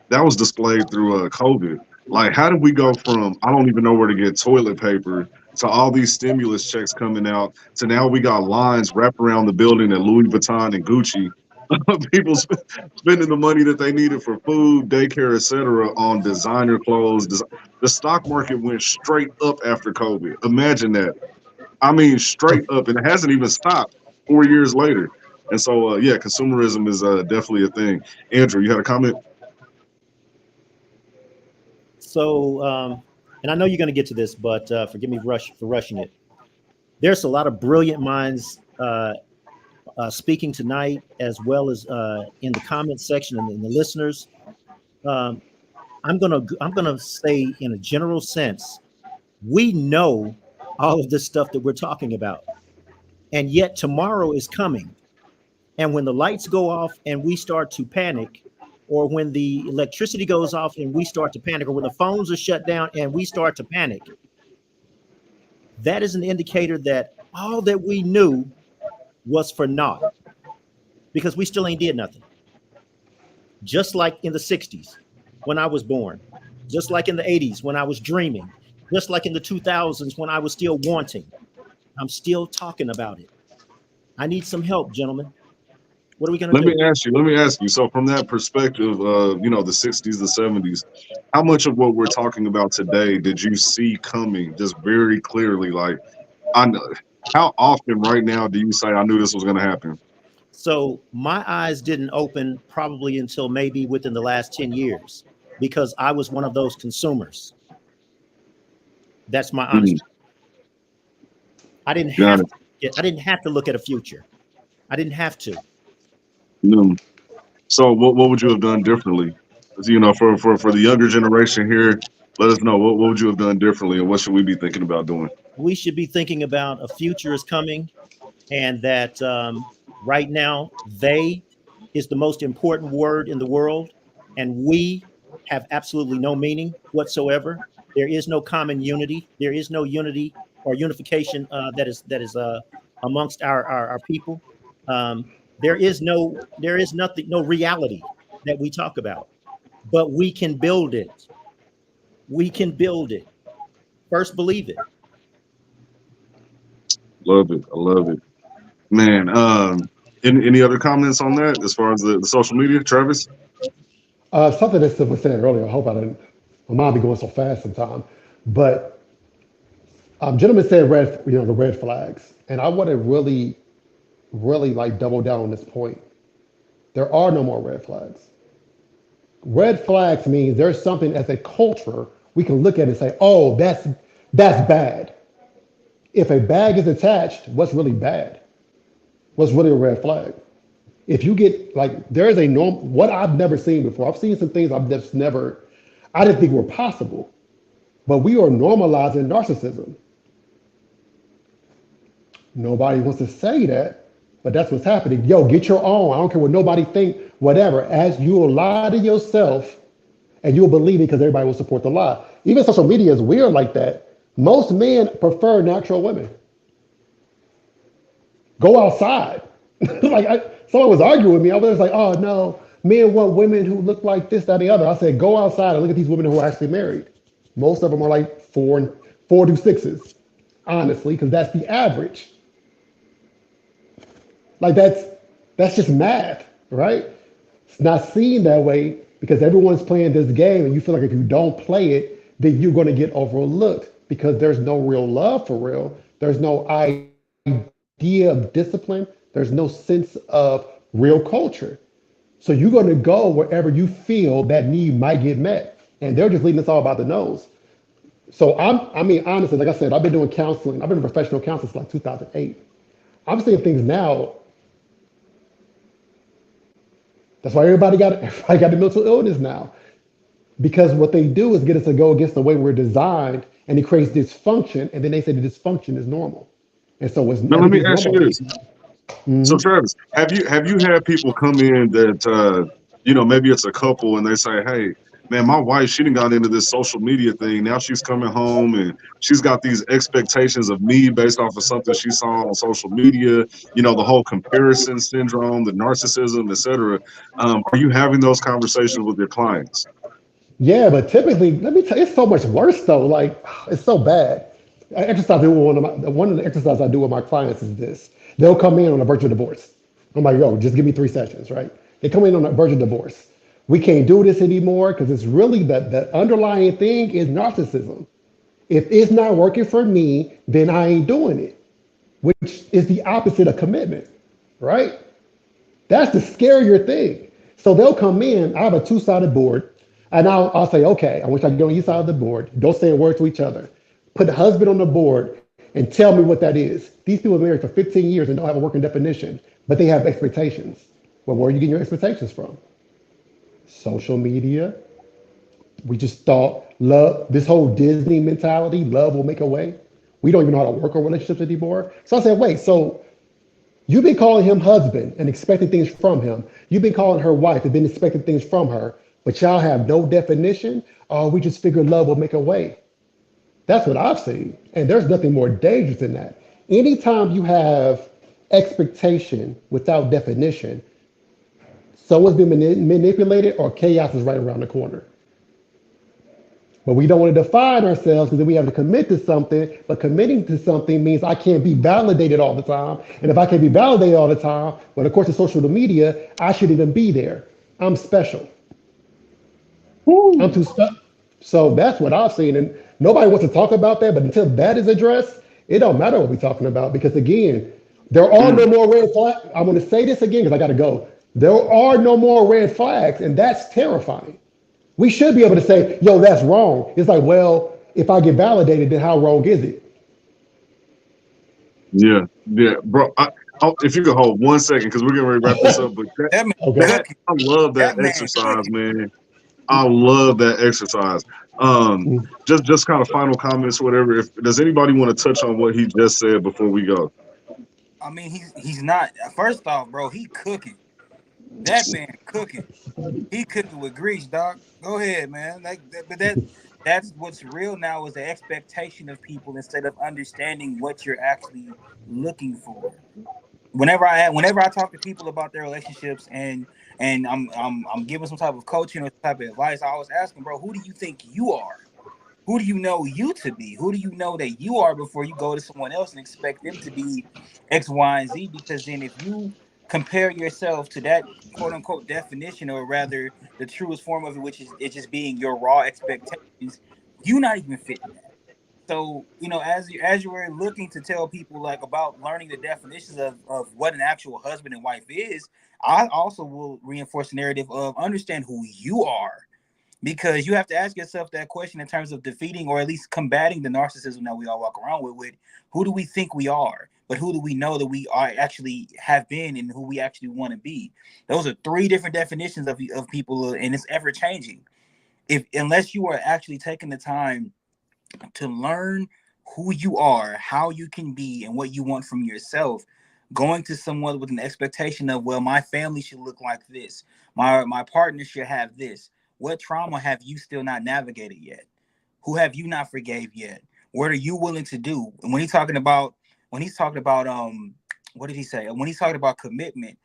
that was displayed through COVID. Like, how did we go from I don't even know where to get toilet paper to all these stimulus checks coming out to now we got lines wrapped around the building at Louis Vuitton and Gucci, people spending the money that they needed for food, daycare, etc., on designer clothes. The stock market went straight up after COVID. Imagine that. I mean, straight up, and it hasn't even stopped 4 years later. And so, yeah, consumerism is definitely a thing. Andrew, you had a comment? So, and I know you're going to get to this, but forgive me for rushing it. There's a lot of brilliant minds speaking tonight, as well as in the comment section and in the listeners. I'm gonna say, in a general sense, we know all of this stuff that we're talking about, and yet tomorrow is coming. And when the lights go off and we start to panic, or when the electricity goes off and we start to panic, or when the phones are shut down and we start to panic, that is an indicator that all that we knew was for naught, because we still ain't did nothing. Just like in the 60s when I was born, just like in the 80s when I was dreaming, just like in the 2000s when I was still wanting, I'm still talking about it. I need some help, gentlemen. What are we going to do? Let me ask you. So from that perspective of, you know, the 60s, the 70s, how much of what we're talking about today did you see coming just very clearly? Like, I know, how often right now do you say, I knew this was going to happen? So my eyes didn't open probably until maybe within the last 10 years, because I was one of those consumers. That's my honest. I didn't have to look at a future. I didn't have to. So what would you have done differently? You know, for the younger generation here, let us know what would you have done differently, and what should we be thinking about doing? We should be thinking about a future is coming, and that right now they is the most important word in the world, and we have absolutely no meaning whatsoever. There is no common unity. There is no unity or unification that is amongst our people. There is nothing, no reality that we talk about, but we can build it. We can build it. First, believe it. Love it. I love it, man. Any other comments on that as far as the social media, Travis? Something that was said earlier. I hope I didn't. My mind be going so fast sometimes. But gentleman said the red flags, and I want to really, really like double down on this point. There are no more red flags. Red flags means there's something as a culture we can look at and say, oh, that's bad. If a bag is attached, what's really bad? What's really a red flag? If you get like, there is a norm, what I've never seen before. I've seen some things I didn't think were possible, but we are normalizing narcissism. Nobody wants to say that, but that's what's happening. Yo, get your own. I don't care what nobody think, whatever. As you will lie to yourself, and you'll believe it because everybody will support the lie. Even social media is weird like that. Most men prefer natural women. Go outside. Someone was arguing with me. I was like, oh no, men want women who look like this, that, and the other. I said, go outside and look at these women who are actually married. Most of them are like four to sixes, honestly, because that's the average. Like that's just math, right? It's not seen that way because everyone's playing this game, and you feel like if you don't play it, then you're going to get overlooked because there's no real love for real. There's no idea of discipline. There's no sense of real culture. So you're going to go wherever you feel that need might get met, and they're just leaving us all about the nose. So honestly, like I said, I've been doing counseling. I've been a professional counselor since like 2008. I'm seeing things now. That's why everybody got the mental illness now, because what they do is get us to go against the way we're designed, and it creates dysfunction. And then they say the dysfunction is normal, and so it's. Now let me ask you this. So Travis, have you had people come in that you know, maybe it's a couple and they say, hey, man, my wife, she done got into this social media thing. Now she's coming home and she's got these expectations of me based off of something she saw on social media, you know, the whole comparison syndrome, the narcissism, etc. Are you having those conversations with your clients? Yeah, but typically, let me tell you, it's so much worse though. Like, it's so bad. One of the exercises I do with my clients is this. They'll come in on a virtual divorce. I'm like, yo, just give me 3 sessions, right? They come in on a virtual divorce. We can't do this anymore because it's really the underlying thing is narcissism. If it's not working for me, then I ain't doing it, which is the opposite of commitment, right? That's the scarier thing. So they'll come in. I have a two-sided board, and I'll say, okay, I want you to get on each side of the board. Don't say a word to each other. Put the husband on the board and tell me what that is. These people are married for 15 years and don't have a working definition, but they have expectations. Well, where are you getting your expectations from? Social media. We just thought love, this whole Disney mentality, love will make a way. We don't even know how to work our relationships anymore. So I said, wait, so you've been calling him husband and expecting things from him. You've been calling her wife and been expecting things from her, but y'all have no definition. Or we just figured love will make a way. That's what I've seen. And there's nothing more dangerous than that. Anytime you have expectation without definition, someone's been manipulated or chaos is right around the corner. But we don't want to define ourselves because then we have to commit to something. But committing to something means I can't be validated all the time. And if I can't be validated all the time, well, of course, in social media, I shouldn't even be there. I'm special. I'm too stuck. So that's what I've seen. And nobody wants to talk about that. But until that is addressed, it don't matter what we're talking about. Because again, there are no more red flags. I'm going to say this again because I got to go. There are no more red flags. And that's terrifying. We should be able to say, yo, that's wrong. It's like, well, if I get validated, then how wrong is it? Yeah, yeah, bro. If you could hold 1 second, because we're getting ready to wrap this up. But That man Okay. cooking. I love that That man exercise, cooking. man. I love that exercise. Mm. Just kind of final comments, whatever. If does anybody want to touch on what he just said before we go? I mean, he's not. First off, bro, he cooking. That man cooking. He cooking with grease, dog. Go ahead, man. That's what's real now is the expectation of people instead of understanding what you're actually looking for. Whenever I talk to people about their relationships and I'm giving some type of coaching or some type of advice, I always ask them, bro, who do you think you are? Who do you know you to be? Who do you know that you are before you go to someone else and expect them to be X, Y, and Z? Because then if you compare yourself to that quote unquote definition, or rather the truest form of it, which is it just being your raw expectations, you're not even fitting that. So, as you were looking to tell people like about learning the definitions of what an actual husband and wife is, I also will reinforce the narrative of understand who you are, because you have to ask yourself that question in terms of defeating or at least combating the narcissism that we all walk around with who do we think we are, but who do we know that we are actually have been and who we actually want to be. Those are three different definitions of people, and it's ever changing. If unless you are actually taking the time to learn who you are, how you can be, and what you want from yourself, going to someone with an expectation of, well, my family should look like this, my partner should have this. What trauma have you still not navigated yet? Who have you not forgave yet? What are you willing to do? And when he's talking about what did he say? When he's talking about commitment,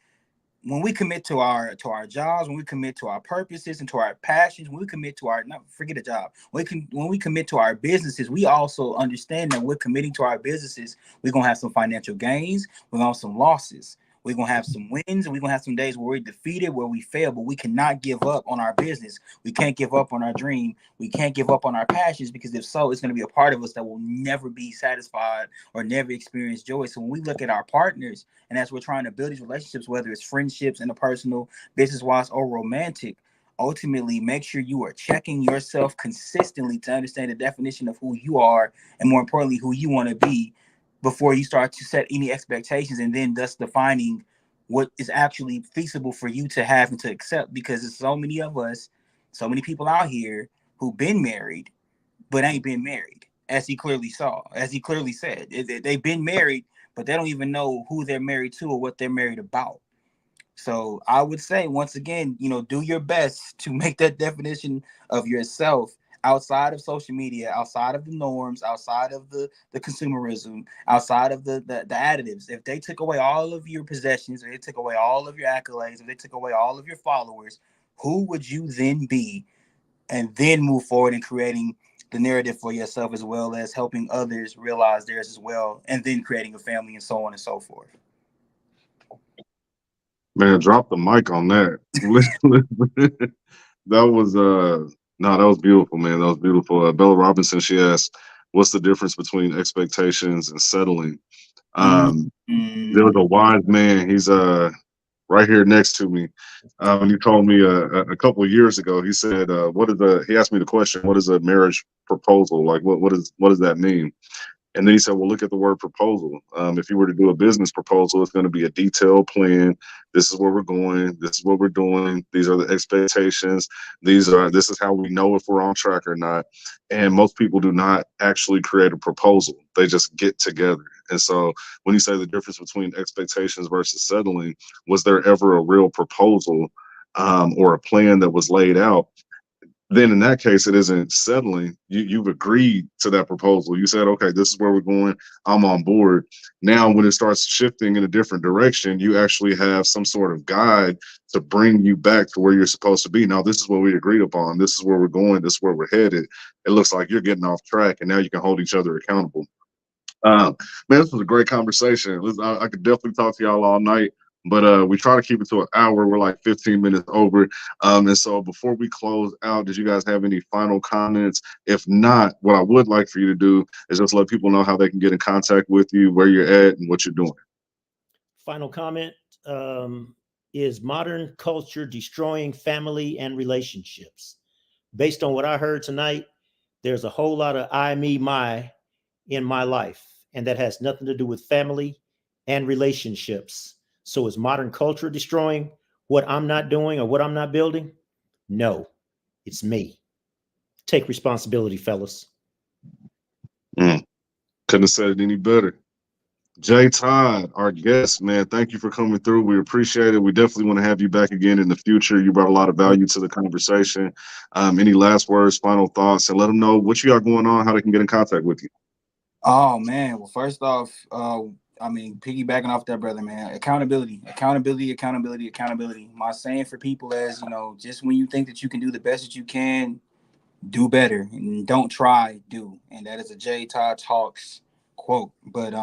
when we commit to our jobs, when we commit to our purposes and to our passions, when we commit to our not forget a job, when we commit to our businesses, we also understand that we're committing to our businesses. We're gonna have some financial gains, we're gonna have some losses, we're gonna have some wins, and we're gonna have some days where we're defeated, where we fail, but we cannot give up on our business. We can't give up on our dream. We can't give up on our passions, because if so, it's gonna be a part of us that will never be satisfied or never experience joy. So when we look at our partners, and as we're trying to build these relationships, whether it's friendships, interpersonal, business-wise, or romantic, ultimately make sure you are checking yourself consistently to understand the definition of who you are, and more importantly, who you want to be, before you start to set any expectations, and then thus defining what is actually feasible for you to have and to accept. Because there's so many of us, so many people out here who've been married but ain't been married, as he clearly said. They've been married, but they don't even know who they're married to or what they're married about. So I would say, once again, do your best to make that definition of yourself outside of social media, outside of the norms, outside of the consumerism, outside of the additives. If they took away all of your possessions, or they took away all of your accolades, if they took away all of your followers, who would you then be? And then move forward in creating the narrative for yourself, as well as helping others realize theirs as well, and then creating a family, and so on and so forth. Man, drop the mic on that. That was no, that was beautiful, man. That was beautiful. Bella Robinson, she asked, "What's the difference between expectations and settling?" There was a wise man. right here next to me. And he told me a couple of years ago, he said, he asked me the question, what is a marriage proposal? Like, what does that mean? And then he said, well, look at the word proposal. If you were to do a business proposal, it's going to be a detailed plan. This is where we're going. This is what we're doing. These are the expectations. This is how we know if we're on track or not. And most people do not actually create a proposal. They just get together. And so when you say the difference between expectations versus settling, was there ever a real proposal or a plan that was laid out? Then in that case, it isn't settling. You've agreed to that proposal. You said, okay, this is where we're going. I'm on board. Now, when it starts shifting in a different direction, you actually have some sort of guide to bring you back to where you're supposed to be. Now, this is what we agreed upon. This is where we're going. This is where we're headed. It looks like you're getting off track, and now you can hold each other accountable. Man, this was a great conversation. I could definitely talk to y'all all night, but we try to keep it to an hour. We're like 15 minutes over. And so before we close out, did you guys have any final comments? If not, what I would like for you to do is just let people know how they can get in contact with you, where you're at, and what you're doing. Final comment is modern culture destroying family and relationships. Based on what I heard tonight, there's a whole lot of I, me, my in my life, and that has nothing to do with family and relationships. So is modern culture destroying what I'm not doing or what I'm not building? No, it's me. Take responsibility, fellas. Couldn't have said it any better. Jay Todd, our guest, man, thank you for coming through. We appreciate it. We definitely want to have you back again in the future. You brought a lot of value to the conversation. Any last words, final thoughts, and let them know what you got going on, how they can get in contact with you. Oh man, well, first off, I mean, piggybacking off that, brother, man, accountability. My saying for people is, just when you think that you can do the best that you can, do better, and don't try, do. And that is a J Todd Talks quote. But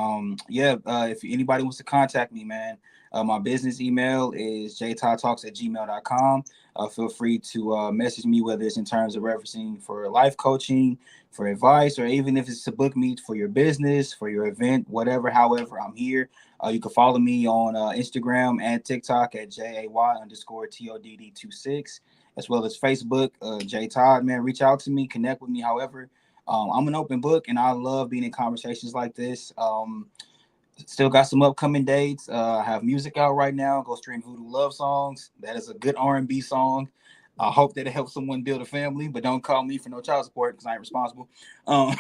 if anybody wants to contact me, man, my business email is jtoddtalks@gmail.com. Feel free to message me, whether it's in terms of referencing for life coaching, for advice, or even if it's to book me for your business, for your event, whatever. However, I'm here. You can follow me on Instagram and TikTok at JAY_TODD26, as well as Facebook. J Todd, man, reach out to me, connect with me. However, I'm an open book, and I love being in conversations like this. Still got some upcoming dates. I have music out right now. Go stream Voodoo Love Songs. That is a good R&B song. I hope that it helps someone build a family, but don't call me for no child support because I ain't responsible. But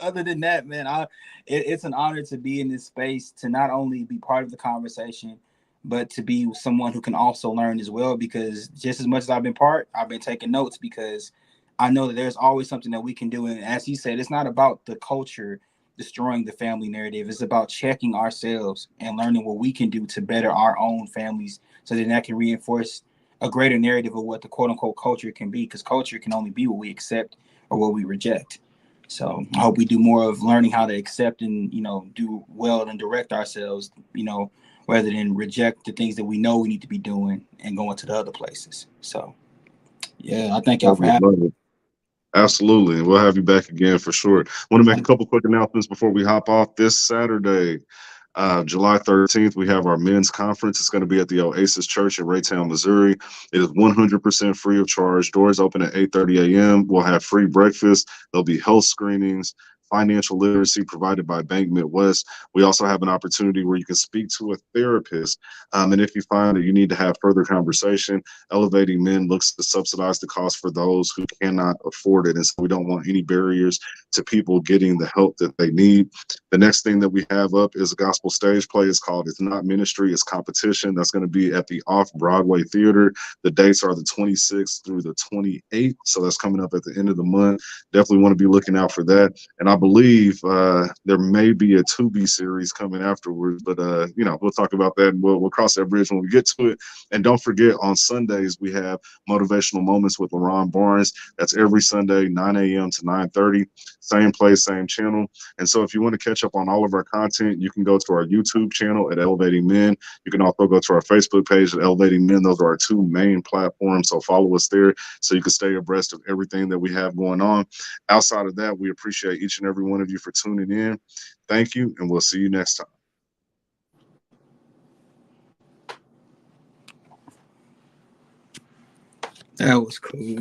other than that, man, it's an honor to be in this space, to not only be part of the conversation, but to be someone who can also learn as well. Because just as much as I've been taking notes, because I know that there's always something that we can do. And as he said, it's not about the culture destroying the family narrative. It's about checking ourselves and learning what we can do to better our own families, so that can reinforce a greater narrative of what the quote unquote culture can be, because culture can only be what we accept or what we reject. So I hope we do more of learning how to accept and, do well and direct ourselves, rather than reject the things that we know we need to be doing and going to the other places. So, yeah, I thank y'all for having me. Absolutely. We'll have you back again for sure. Want to make a couple quick announcements before we hop off. This Saturday, July 13th, we have our men's conference. It's going to be at the Oasis Church in Raytown, Missouri. It is 100% free of charge. Doors open at 8:30 a.m. We'll have free breakfast. There'll be health screenings, financial literacy provided by Bank Midwest. We also have an opportunity where you can speak to a therapist. And if you find that you need to have further conversation, Elevating Men looks to subsidize the cost for those who cannot afford it. And so we don't want any barriers to people getting the help that they need. The next thing that we have up is a gospel stage play. It's called It's Not Ministry, It's Competition. That's going to be at the Off-Broadway Theater. The dates are the 26th through the 28th. So that's coming up at the end of the month. Definitely want to be looking out for that. And I believe there may be a Tubi series coming afterwards, but we'll talk about that, and we'll cross that bridge when we get to it. And don't forget, on Sundays we have Motivational Moments with LaRon Barnes. That's every Sunday, 9 a.m. to 9:30. Same place, same channel. And so if you want to catch up on all of our content, you can go to our YouTube channel at Elevating Men. You can also go to our Facebook page at Elevating Men. Those are our two main platforms. So follow us there so you can stay abreast of everything that we have going on. Outside of that, we appreciate each and every one of you for tuning in. Thank you, and we'll see you next time. That was cool.